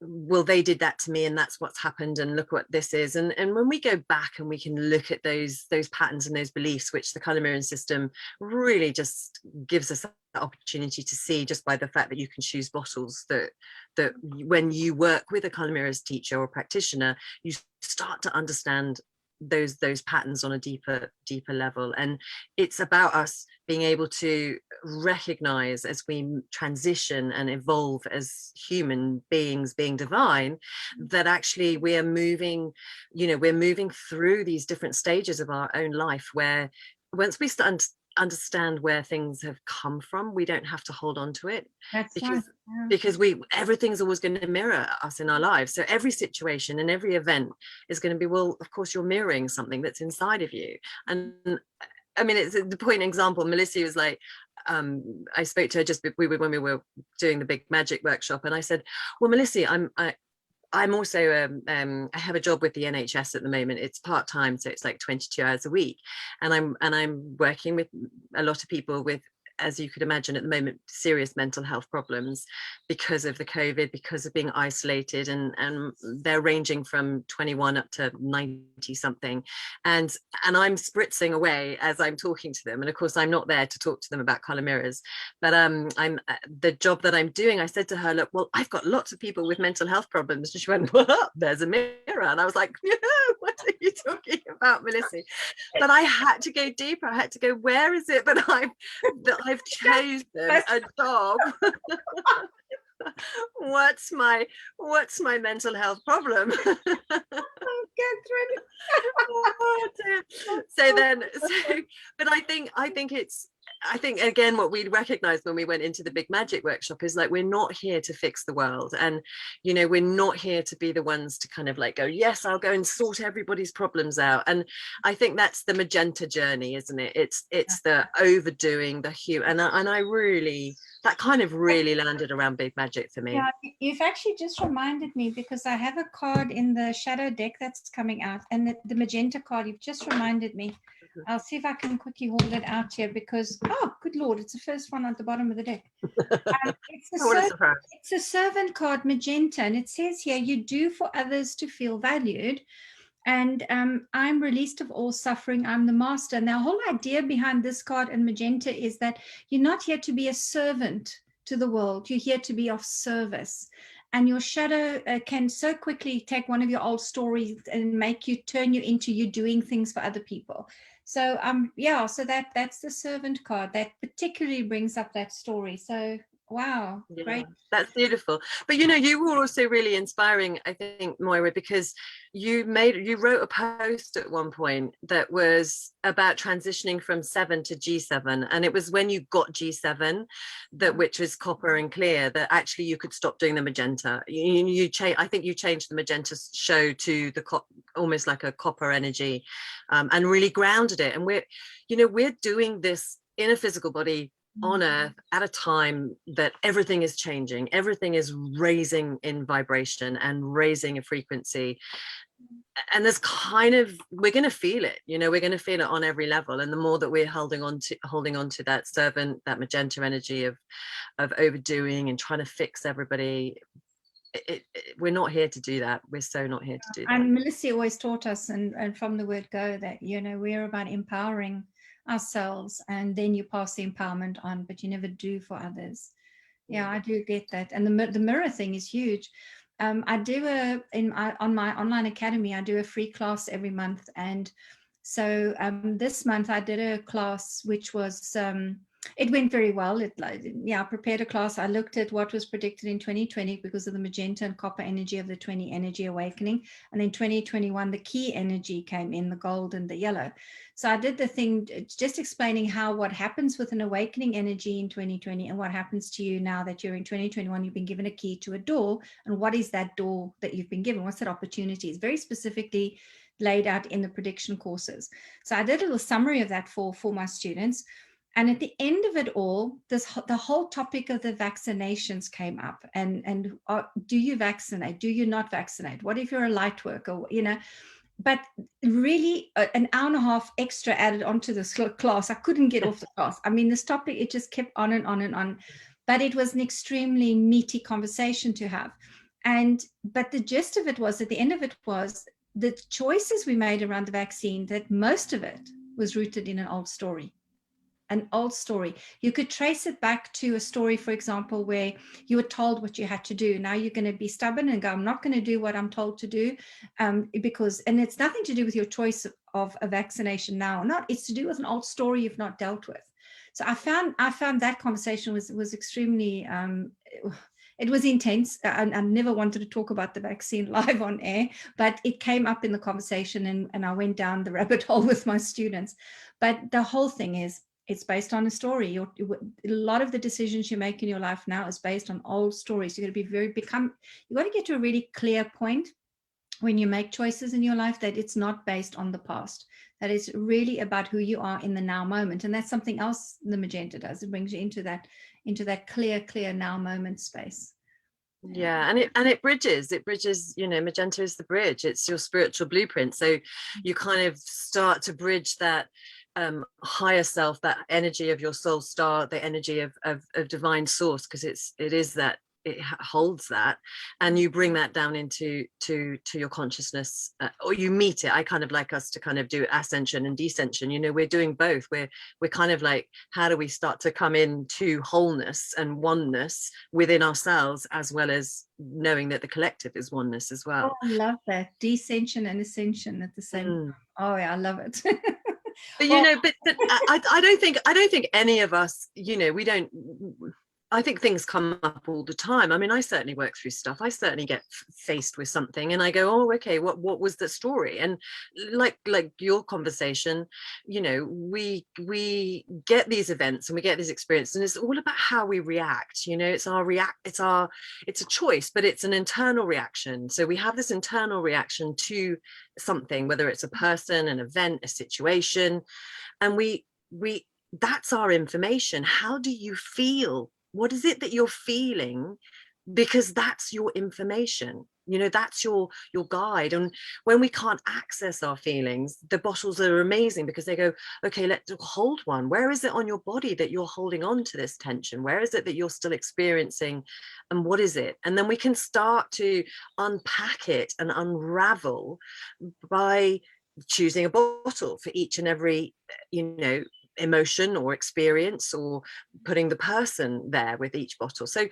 well, they did that to me and that's what's happened, and look what this is. And when we go back and we can look at those patterns and those beliefs, which the color mirroring system really just gives us that opportunity to see, just by the fact that you can choose bottles, that when you work with a color mirrors teacher or practitioner, you start to understand those patterns on a deeper level. And it's about us being able to recognize, as we transition and evolve as human beings being divine, that actually we're moving through these different stages of our own life, where once we start understand where things have come from, we don't have to hold on to it, That's right. because Yeah. everything's always going to mirror us in our lives. So every situation and every event is going to be, well, of course you're mirroring something that's inside of you. And I mean, it's the point example. Melissa was like, I spoke to her just when we were doing the big magic workshop, and I said, well, Melissa, I'm also I have a job with the NHS at the moment. It's part-time, so it's like 22 hours a week, and I'm working with a lot of people with, as you could imagine at the moment, serious mental health problems because of the COVID, because of being isolated, and they're ranging from 21 up to 90 something, and I'm spritzing away as I'm talking to them. And of course I'm not there to talk to them about color mirrors, but I'm the job that I'm doing, I said to her, look, well, I've got lots of people with mental health problems. And she went, well, there's a mirror. And I was like, yeah, what are you talking about, Melissa? But I had to go deeper. I had to go, where is it that I've chosen a job? what's my mental health problem? Oh, Katherine. But I think again, what we recognized when we went into the big magic workshop is like, we're not here to fix the world, and we're not here to be the ones to kind of like go, yes, I'll go and sort everybody's problems out. And I think that's the magenta journey, isn't it? It's the overdoing the hue, and I really, that kind of really landed around big magic for me. Yeah, you've actually just reminded me, because I have a card in the shadow deck that's coming out, and the magenta card, you've just reminded me. I'll see if I can quickly hold it out here, because, oh, good Lord, it's the first one at the bottom of the deck. It's a servant card, magenta, and it says here, you do for others to feel valued. And I'm released of all suffering. I'm the master. And the whole idea behind this card and magenta is that you're not here to be a servant to the world. You're here to be of service. And your shadow can so quickly take one of your old stories and turn you into you doing things for other people. So yeah, so that's the servant card that particularly brings up that story. So wow, yeah, great. That's beautiful. But you were also really inspiring, I think, Moira, because you wrote a post at one point that was about transitioning from 7 to G7, and it was when you got G7, which is copper and clear, that actually you could stop doing the magenta. I think you changed the magenta show to the almost like a copper energy, and really grounded it. And we're doing this in a physical body on Earth at a time that everything is changing, everything is raising in vibration and raising a frequency, and there's we're going to feel it, we're going to feel it on every level. And the more that we're holding on to that servant, that magenta energy of overdoing and trying to fix everybody, we're not here to do that. We're so not here to do that. And Melissa always taught us, and from the word go, that we're about empowering ourselves, and then you pass the empowerment on, but you never do for others. Yeah, I do get that. And the mirror thing is huge. I do on my online academy, I do a free class every month. And so this month I did a class which was it went very well. I prepared a class. I looked at what was predicted in 2020 because of the magenta and copper energy of the 20 energy awakening. And in 2021, the key energy came in, the gold and the yellow. So I did the thing just explaining what happens with an awakening energy in 2020 and what happens to you now that you're in 2021. You've been given a key to a door. And what is that door that you've been given? What's that opportunity? It's very specifically laid out in the prediction courses. So I did a little summary of that for my students. And at the end of it all, the whole topic of the vaccinations came up. And do you vaccinate? Do you not vaccinate? What if you're a light worker? But really an hour and a half extra added onto this class. I couldn't get off the class. I mean, this topic, it just kept on and on and on. But it was an extremely meaty conversation to have. But the gist of it was, at the end of it was, the choices we made around the vaccine, that most of it was rooted in an old story. An old story. You could trace it back to a story, for example, where you were told what you had to do. Now you're going to be stubborn and go, I'm not going to do what I'm told to do, and it's nothing to do with your choice of a vaccination now or not. It's to do with an old story you've not dealt with. So I found that conversation was extremely, it was intense. I never wanted to talk about the vaccine live on air, but it came up in the conversation, and I went down the rabbit hole with my students. But the whole thing is, It's based on a story. A lot of the decisions you make in your life now is based on old stories. You're going to be you got to get to a really clear point when you make choices in your life that it's not based on the past, that it's really about who you are in the now moment. And that's something else the magenta does. It brings you into that clear now moment space. Yeah, and it bridges, you know, magenta is the bridge. It's your spiritual blueprint. So you kind of start to bridge that higher self, that energy of your soul star, the energy of divine source, because it is that, it holds that, and you bring that down into your consciousness, or you meet it. I kind of like us to kind of do ascension and descension. You know, we're doing both. We're kind of like, how do we start to come into wholeness and oneness within ourselves, as well as knowing that the collective is oneness as well. Oh, I love that, descension and ascension at the same time. Oh yeah, I love it. But you know, but I don't think any of us, you know, we don't. I think things come up all the time. I mean, I certainly work through stuff. I certainly get faced with something, and I go, "Oh, okay, what was the story?" And like your conversation, you know, we get these events and we get these experiences, and it's all about how we react. You know, it's a choice, but it's an internal reaction. So we have this internal reaction to something, whether it's a person, an event, a situation, and we that's our information. How do you feel? What is it that you're feeling? Because that's your information, you know, that's your guide. And when we can't access our feelings, the bottles are amazing, because they go, okay, let's hold one. Where is it on your body that you're holding on to this tension? Where is it that you're still experiencing, and what is it? And then we can start to unpack it and unravel by choosing a bottle for each and every, you know, emotion or experience, or putting the person there with each bottle. So,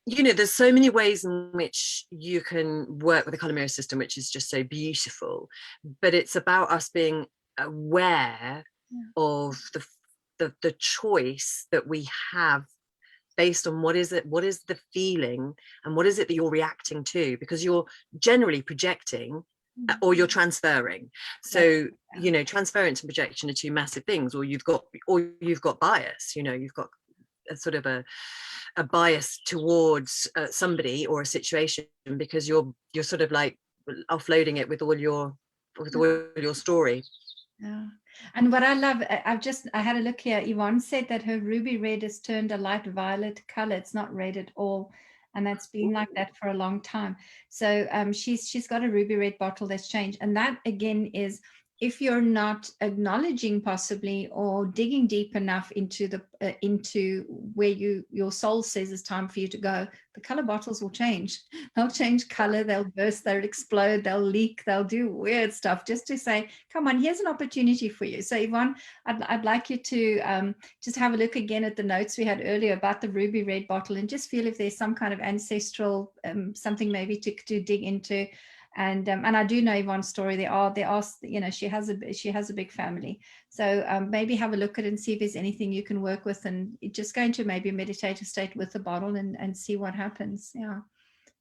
you know, there's so many ways in which you can work with the colour mirror system, which is just so beautiful. But it's about us being aware of the choice that we have, based on what is the feeling, and what is it that you're reacting to, because you're generally projecting, or you're transferring. So, you know, transference and projection are two massive things. Or you've got bias. You know, you've got a sort of a bias towards somebody or a situation, because you're sort of like offloading it with all your story. Yeah. And what I love, I had a look here. Yvonne said that her ruby red has turned a light violet color. It's not red at all. And that's been like that for a long time. So she's got a ruby red bottle that's changed. And that again is, if you're not acknowledging possibly, or digging deep enough into into where your soul says it's time for you to go, the color bottles will change. They'll change color, they'll burst, they'll explode, they'll leak, they'll do weird stuff, just to say, come on, here's an opportunity for you. So Yvonne, I'd like you to just have a look again at the notes we had earlier about the ruby red bottle, and just feel if there's some kind of ancestral something maybe to dig into. And I do know Yvonne's story. They are, you know, she has a big family. So maybe have a look at it and see if there's anything you can work with, and just go into maybe a meditative state with the bottle and see what happens. Yeah,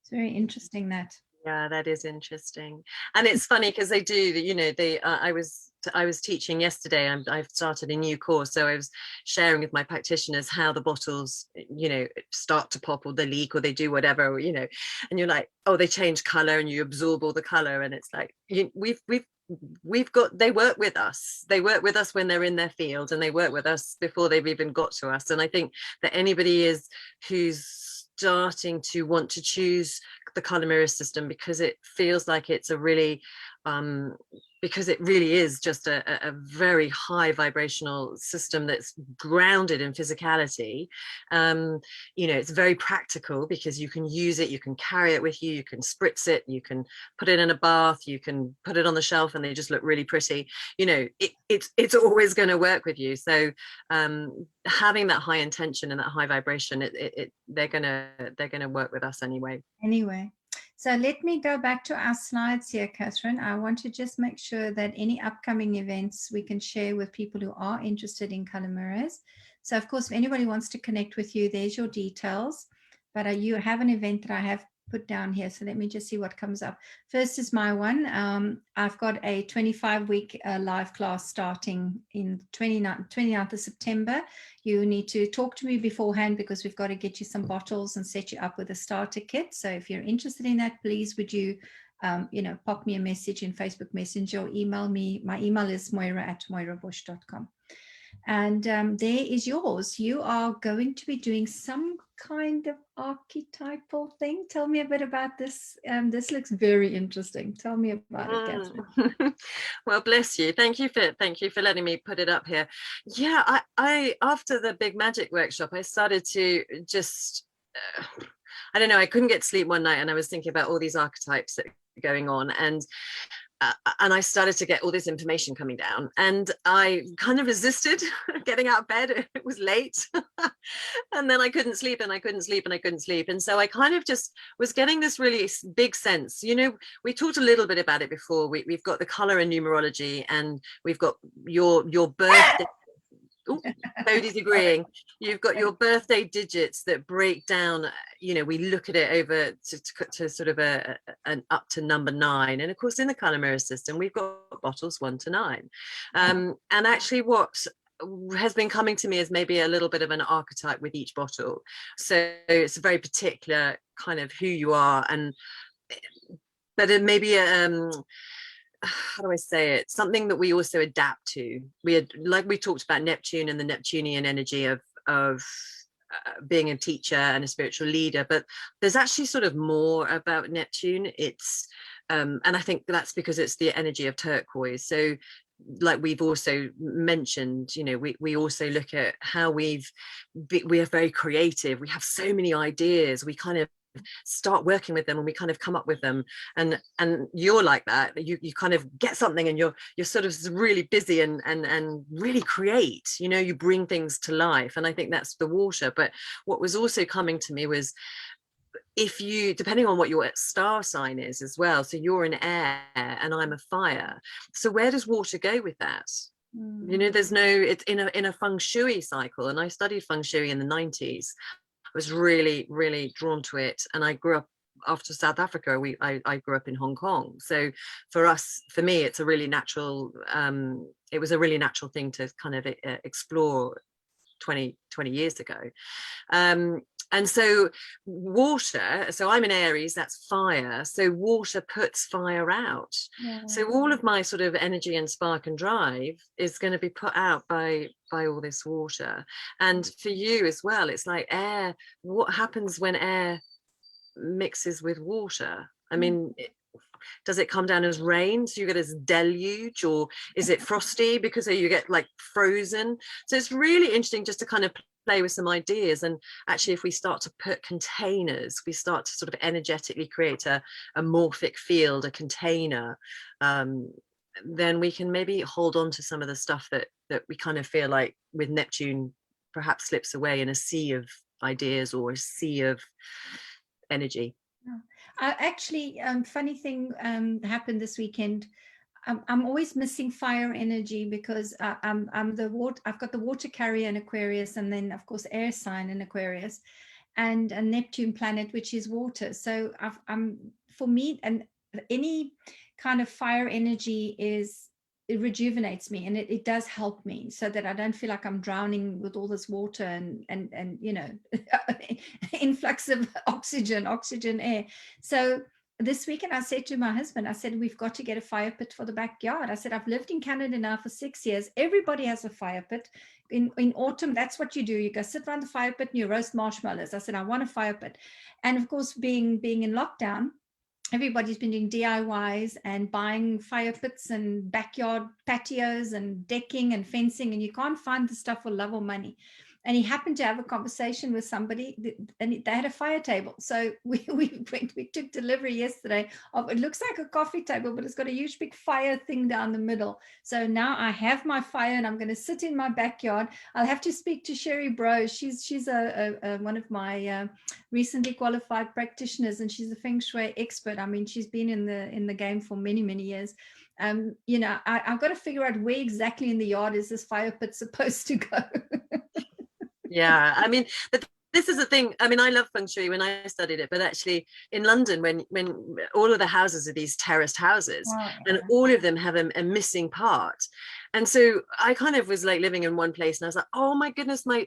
it's very interesting that. Yeah, that is interesting. And it's funny because they do, you know, I was teaching yesterday, and I've started a new course. So I was sharing with my practitioners how the bottles, you know, start to pop, or they leak, or they do whatever, you know, and you're like, oh, they change color, and you absorb all the color. And it's like, they work with us. They work with us when they're in their field, and they work with us before they've even got to us. And I think that anybody who's starting to want to choose the colour mirror system, because it feels like it's a really because it really is just a very high vibrational system that's grounded in physicality. You know, it's very practical, because you can use it, you can carry it with you, you can spritz it, you can put it in a bath, you can put it on the shelf, and they just look really pretty. You know, it's always going to work with you. So having that high intention and that high vibration, they're gonna work with us anyway. So let me go back to our slides here, Katherine. I want to just make sure that any upcoming events we can share with people who are interested in color mirrors. So of course, if anybody wants to connect with you, there's your details. But you have an event that I have put down here. So let me just see what comes up. First is my one. I've got a 25-week live class starting in 29th of September. You need to talk to me beforehand because we've got to get you some bottles and set you up with a starter kit. So if you're interested in that, please would you pop me a message in Facebook Messenger or email me. My email is moira@moirabush.com. And there is yours. You are going to be doing some kind of archetypal thing. Tell me a bit about this. This looks very interesting. Tell me about it, Katherine. Well, bless you. Thank you for letting me put it up here. Yeah, I after the big magic workshop, I started to just I don't know, I couldn't get to sleep one night, and I was thinking about all these archetypes that are going on, and I started to get all this information coming down, and I kind of resisted getting out of bed. It was late and then I couldn't sleep, and I couldn't sleep, and I couldn't sleep. And so I kind of just was getting this really big sense, we talked a little bit about it before. We've got the color and numerology, and we've got your birthday. Oh, Cody's agreeing. You've got your birthday digits that break down, we look at it over to sort of an up to number 9. And of course, in the color mirror system, we've got bottles 1 to 9. And actually what has been coming to me is maybe a little bit of an archetype with each bottle. So it's a very particular kind of who you are, but it may be how do I say it? Something that we also adapt to. We talked about Neptune and the Neptunian energy of being a teacher and a spiritual leader, but there's actually sort of more about Neptune. It's and I think that's because it's the energy of turquoise. So like we've also mentioned, we also look at how we are very creative. We have so many ideas. We kind of start working with them, and we kind of come up with them, and you're like that. You kind of get something, and you're sort of really busy and really create, you bring things to life. And I think that's the water. But what was also coming to me was, if you, depending on what your star sign is as well, so you're an air and I'm a fire, so where does water go with that? There's no, it's in a feng shui cycle, and I studied feng shui in the 90s. Was really, really drawn to it. And I grew up after South Africa. I grew up in Hong Kong. So for me, it's a really natural, it was a really natural thing to kind of explore 20 years ago. And so water, so I'm an Aries, that's fire. So water puts fire out. Yeah. So all of my sort of energy and spark and drive is going to be put out by all this water. And for you as well, it's like air. What happens when air mixes with water? I mean, does it come down as rain, so you get this deluge, or is it frosty because you get like frozen? So it's really interesting just to kind of play with some ideas. And actually, if we start to put containers, we start to sort of energetically create a morphic field, a container, then we can maybe hold on to some of the stuff that we kind of feel like with Neptune perhaps slips away in a sea of ideas or a sea of energy. Actually, funny thing happened this weekend. I'm always missing fire energy because I'm the water. I've got the water carrier in Aquarius, and then of course air sign in Aquarius, and a Neptune planet, which is water. So for me, and any kind of fire energy it rejuvenates me, and it does help me so that I don't feel like I'm drowning with all this water and influx of oxygen air. So this weekend I said to my husband, I said, we've got to get a fire pit for the backyard. I said, I've lived in Canada now for 6 years. Everybody has a fire pit. In autumn, that's what you do. You go sit around the fire pit and you roast marshmallows. I said, I want a fire pit. And of course, being in lockdown, everybody's been doing DIYs and buying fire pits and backyard patios and decking and fencing, and you can't find the stuff for love or money. And he happened to have a conversation with somebody, and they had a fire table. So we took delivery yesterday of, it looks like a coffee table, but it's got a huge big fire thing down the middle. So now I have my fire, and I'm going to sit in my backyard. I'll have to speak to Sherry Bro. She's one of my recently qualified practitioners, and she's a feng shui expert. I mean, she's been in the game for many, many years. I've got to figure out where exactly in the yard is this fire pit supposed to go. Yeah, I mean, the this is the thing. I mean, I love feng shui when I studied it, but actually in London, when all of the houses are these terraced houses, Oh, and yeah. all of them have a missing part. And so I kind of was like living in one place, and I was like, oh my goodness, my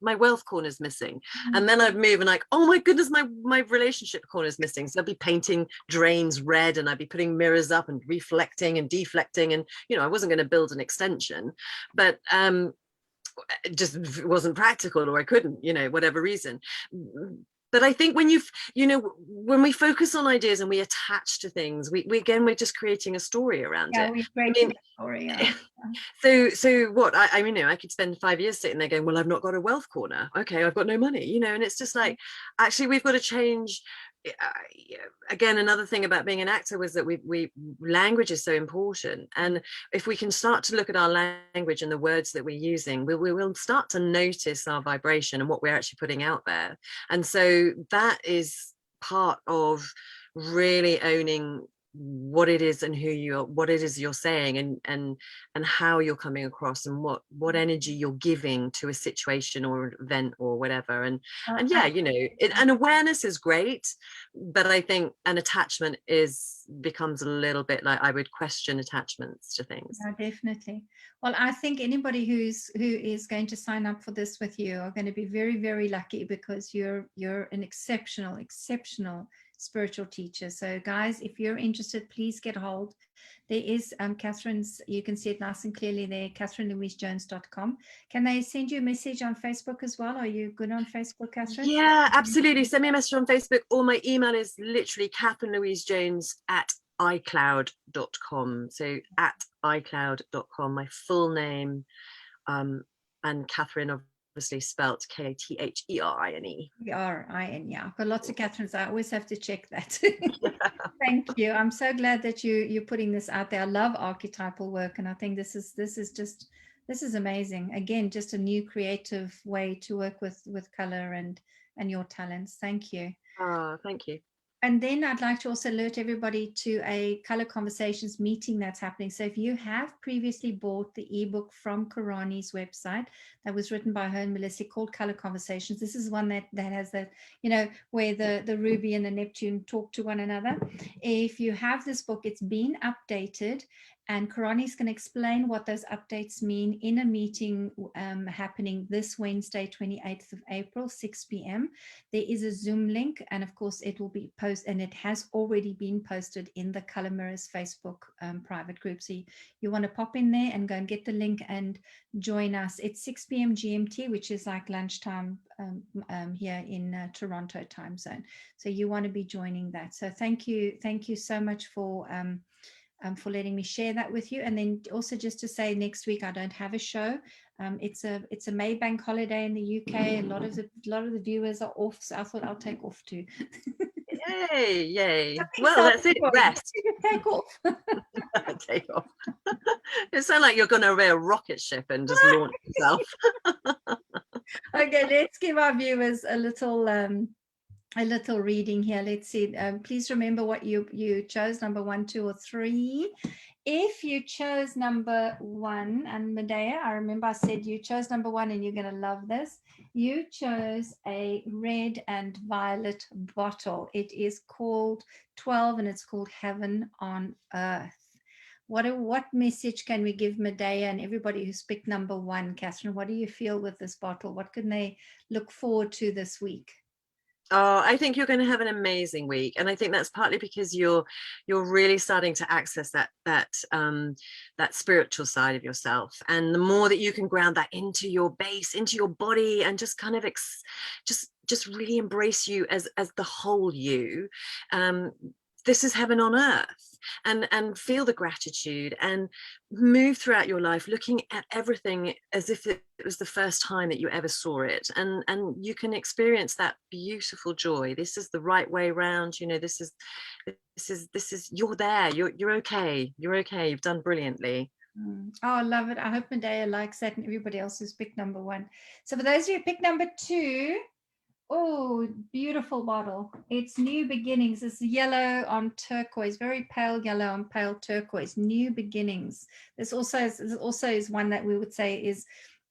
wealth corner is missing. And then I'd move and like, oh my goodness, my relationship corner is missing. So I'd be painting drains red, and I'd be putting mirrors up and reflecting and deflecting. And, you know, I wasn't going to build an extension, but it just wasn't practical, or I couldn't, you know, whatever reason. But I think when when we focus on ideas and we attach to things, we're just creating a story around it. We're I creating mean, a story. Yeah. so what I mean, I could spend 5 years sitting there going, well, I've not got a wealth corner, okay, I've got no money, you know. And it's just like, actually we've got to change. Again, another thing about being an actor was that we language is so important, and if we can start to look at our language and the words that we're using, we will start to notice our vibration and what we're actually putting out there. And so that is part of really owning what it is and what it is you're saying, and how you're coming across, and what energy you're giving to a situation or event or whatever. And yeah, you know, an awareness is great, but I think an attachment becomes a little bit like, I would question attachments to things. Definitely. Well, I think anybody who is going to sign up for this with you are going to be very, very lucky, because you're an exceptional spiritual teacher. So guys, if you're interested, please get hold. There is Katherine's, you can see it nice and clearly there, KatherineLouiseJones.com. Can they send you a message on Facebook as well? Are you good on Facebook, Katherine? Yeah, absolutely. Send me a message on Facebook, or my email is literally KatherineLouiseJones@icloud.com. So @icloud.com, my full name, and Katherine obviously spelt Katherine. Yeah, I've got lots of Katherines. I always have to check that. Thank you. I'm so glad that you're putting this out there. I love archetypal work, and I think this is amazing. Again, just a new creative way to work with color and your talents. Thank you. Thank you. And then I'd like to also alert everybody to a Color Conversations meeting that's happening. So if you have previously bought the ebook from Karani's website that was written by her and Melissa called Color Conversations, this is one that has that, you know, where the Ruby and the Neptune talk to one another. If you have this book, it's been updated, and Karani's going to explain what those updates mean in a meeting happening this Wednesday, 28th of April, 6 p.m. There is a Zoom link, and of course it will be posted, and it has already been posted in the Color Mirrors Facebook private group. So you want to pop in there and go and get the link and join us. It's 6 p.m. GMT, which is like lunchtime here in Toronto time zone. So you want to be joining that. So thank you so much for letting me share that with you. And then also just to say, next week I don't have a show. It's a May bank holiday in the UK. A lot of the viewers are off, so I thought I'll take off too. Yay! Well, that's it. Rest. Take off. Take off. It sounds like you're going to wear a rocket ship and just launch yourself. Okay, let's give our viewers a little reading here. Let's see. Please remember what you chose, number 1, 2, or 3. If you chose number 1, and Medea, I remember I said you chose number 1 and you're going to love this. You chose a red and violet bottle. It is called 12 and it's called Heaven on Earth. What message can we give Medea and everybody who's picked number 1? Katherine, what do you feel with this bottle? What can they look forward to this week? Oh, I think you're going to have an amazing week, and I think that's partly because you're really starting to access that spiritual side of yourself, and the more that you can ground that into your base, into your body, and just kind of just really embrace you as the whole you. This is heaven on earth, and feel the gratitude and move throughout your life looking at everything as if it was the first time that you ever saw it, and you can experience that beautiful joy. This is the right way around, you know. This is you're there, you're okay, you've done brilliantly. Oh, I love it. I hope Medea likes that, and everybody else who's picked number 1. So for those of you who picked number 2, oh, beautiful bottle. It's New Beginnings. It's yellow on turquoise, very pale yellow on pale turquoise. New Beginnings. This also is one that we would say is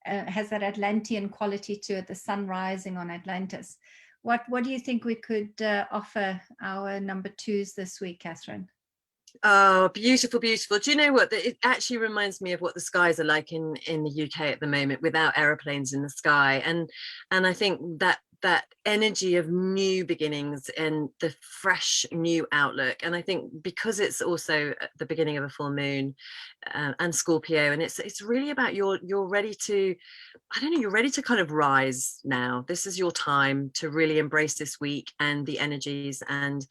has that Atlantean quality to it, the sun rising on Atlantis. What do you think we could offer our number 2s this week, Katherine? Oh, beautiful, beautiful. Do you know what? It actually reminds me of what the skies are like in the UK at the moment, without aeroplanes in the sky. And I think that energy of new beginnings and the fresh new outlook. And I think because it's also at the beginning of a full moon and Scorpio, and it's really about you're ready to, I don't know, you're ready to kind of rise now. This is your time to really embrace this week and the energies, and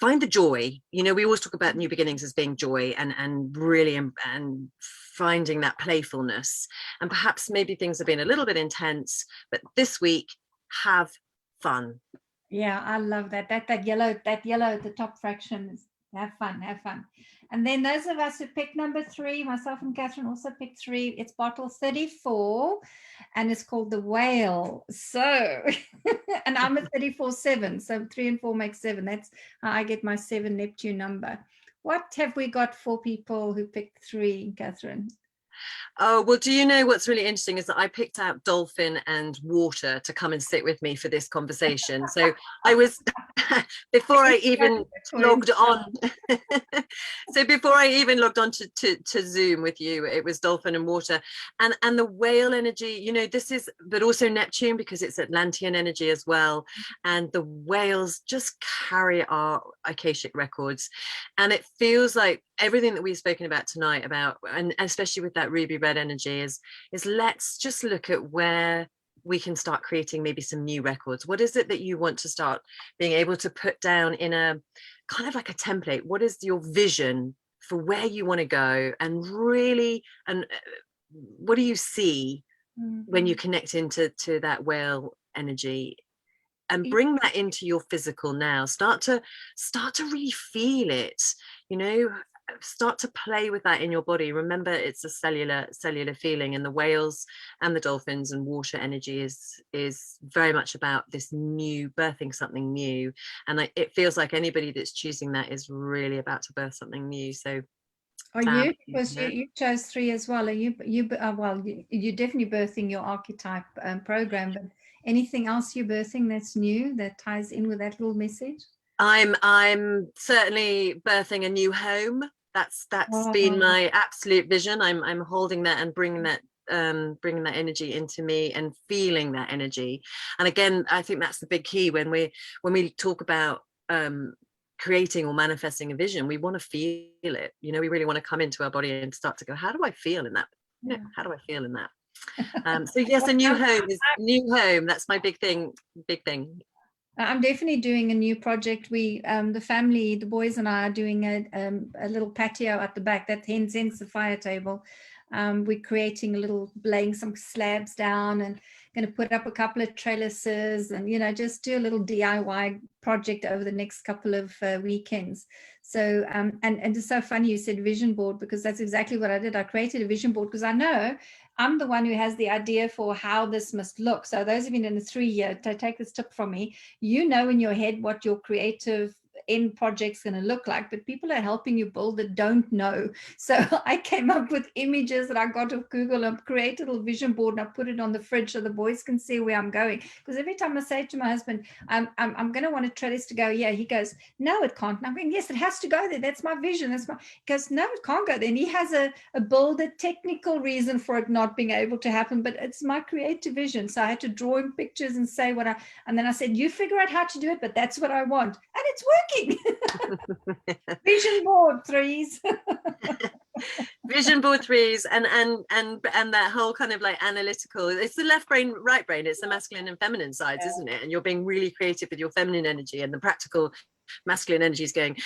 find the joy. You know, we always talk about new beginnings as being joy, and really and finding that playfulness. And perhaps maybe things have been a little bit intense, but this week, have fun. Yeah, I love that. That yellow at the top fraction is have fun. And then those of us who picked number 3, myself and Katherine also picked 3. It's bottle 34, and it's called the Whale. So, and I'm a 34/7, so 3 and 4 make 7. That's how I get my 7 Neptune number. What have we got for people who picked 3, Katherine? Oh, well, do you know what's really interesting is that I picked out dolphin and water to come and sit with me for this conversation. So I was, before I even logged on, so before I even logged on to Zoom with you, it was dolphin and water. And the whale energy, you know, this is, but also Neptune, because it's Atlantean energy as well. And the whales just carry our Akashic records. And it feels like everything that we've spoken about tonight about, and especially with that ruby red energy, is let's just look at where we can start creating maybe some new records. What is it that you want to start being able to put down in a kind of like a template? What is your vision for where you want to go? And really, and what do you see when you connect into that whale energy? And bring that into your physical now. Start to really feel it, you know, start to play with that in your body. Remember, it's a cellular feeling, and the whales and the dolphins and water energy is very much about this new, birthing something new. And it feels like anybody that's choosing that is really about to birth something new. So are you, because you chose 3 as well. Are you well, you're definitely birthing your archetype program, but anything else you're birthing that's new that ties in with that little message? I'm certainly birthing a new home. That's been my absolute vision. I'm holding that and bringing that energy into me and feeling that energy. And again, I think that's the big key when we talk about creating or manifesting a vision. We want to feel it, you know. We really want to come into our body and start to go, how do I feel in that? You know, how do I feel in that? So yes, a new home. That's my big thing. I'm definitely doing a new project. We, the family, the boys and I are doing a little patio at the back. That hence the fire table. We're creating a little, laying some slabs down, and going to put up a couple of trellises, and, you know, just do a little DIY project over the next couple of weekends. So, and it's so funny you said vision board, because that's exactly what I did. I created a vision board because I know I'm the one who has the idea for how this must look. So those of you in a 3-year, to take this tip from me, you know in your head what your creative end project's going to look like, but people are helping you build that don't know. So I came up with images that I got off Google and created a little vision board, and I put it on the fridge so the boys can see where I'm going. Because every time I say to my husband, I'm going to want a trellis to go here, he goes, no, it can't. And I'm going, yes, it has to go there. That's my vision. He goes, no, it can't go there. And he has a builder technical reason for it not being able to happen, but it's my creative vision. So I had to draw him pictures and say and then I said, you figure out how to do it, but that's what I want. And it's working. Vision board 3s. Vision board 3s, and that whole kind of like analytical, it's the left brain, right brain, it's the masculine and feminine sides, isn't it? And you're being really creative with your feminine energy, and the practical masculine energy is going,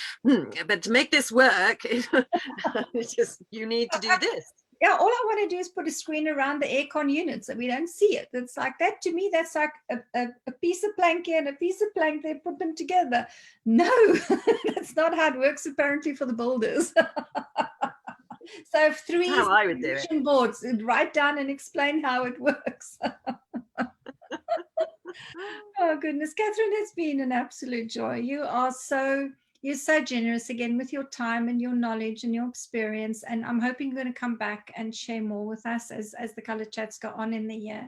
but to make this work, it's just, you need to do this. Yeah, all I want to do is put a screen around the aircon unit so we don't see it. It's like that, to me, that's like a piece of plank here and a piece of plank there, put them together. No, that's not how it works apparently for the builders. So 3 how I would do it. Boards, write down and explain how it works. Oh goodness, Katherine, it's been an absolute joy. You are so You're so generous again with your time and your knowledge and your experience. And I'm hoping you're going to come back and share more with us as the color chats go on in the year.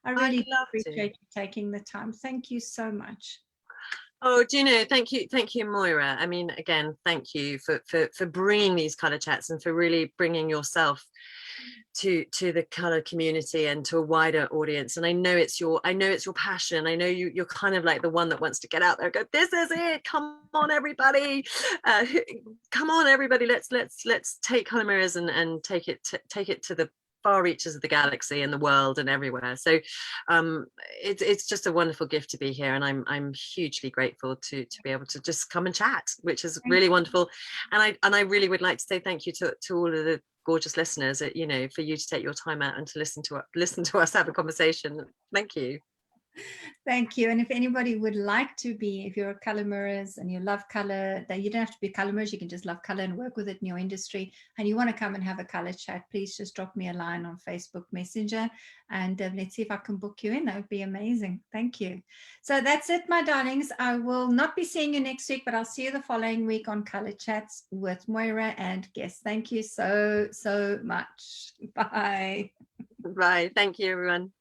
I I'd really love to. appreciate you taking the time. Thank you so much. Oh, do you know, thank you, Moira. I mean, again, thank you for bringing these color chats and for really bringing yourself to the color community and to a wider audience. And I know it's your passion. I know you're kind of like the one that wants to get out there and go, this is it, come on everybody, come on everybody, let's take color mirrors and take it to the far reaches of the galaxy and the world and everywhere. So it's just a wonderful gift to be here, and I'm hugely grateful to be able to just come and chat, which is really wonderful. And I really would like to say thank you to all of the gorgeous listeners, you know, for you to take your time out and to listen to us have a conversation. Thank you. Thank you. And if anybody would like to be, if you're a color mirrors and you love color, that you don't have to be color mirrors, you can just love color and work with it in your industry, and you want to come and have a color chat, please just drop me a line on Facebook Messenger, and let's see if I can book you in. That would be amazing. Thank you. So that's it, my darlings. I will not be seeing you next week, but I'll see you the following week on Color Chats with Moira and guests. Thank you so much. Bye. Bye. Thank you, everyone.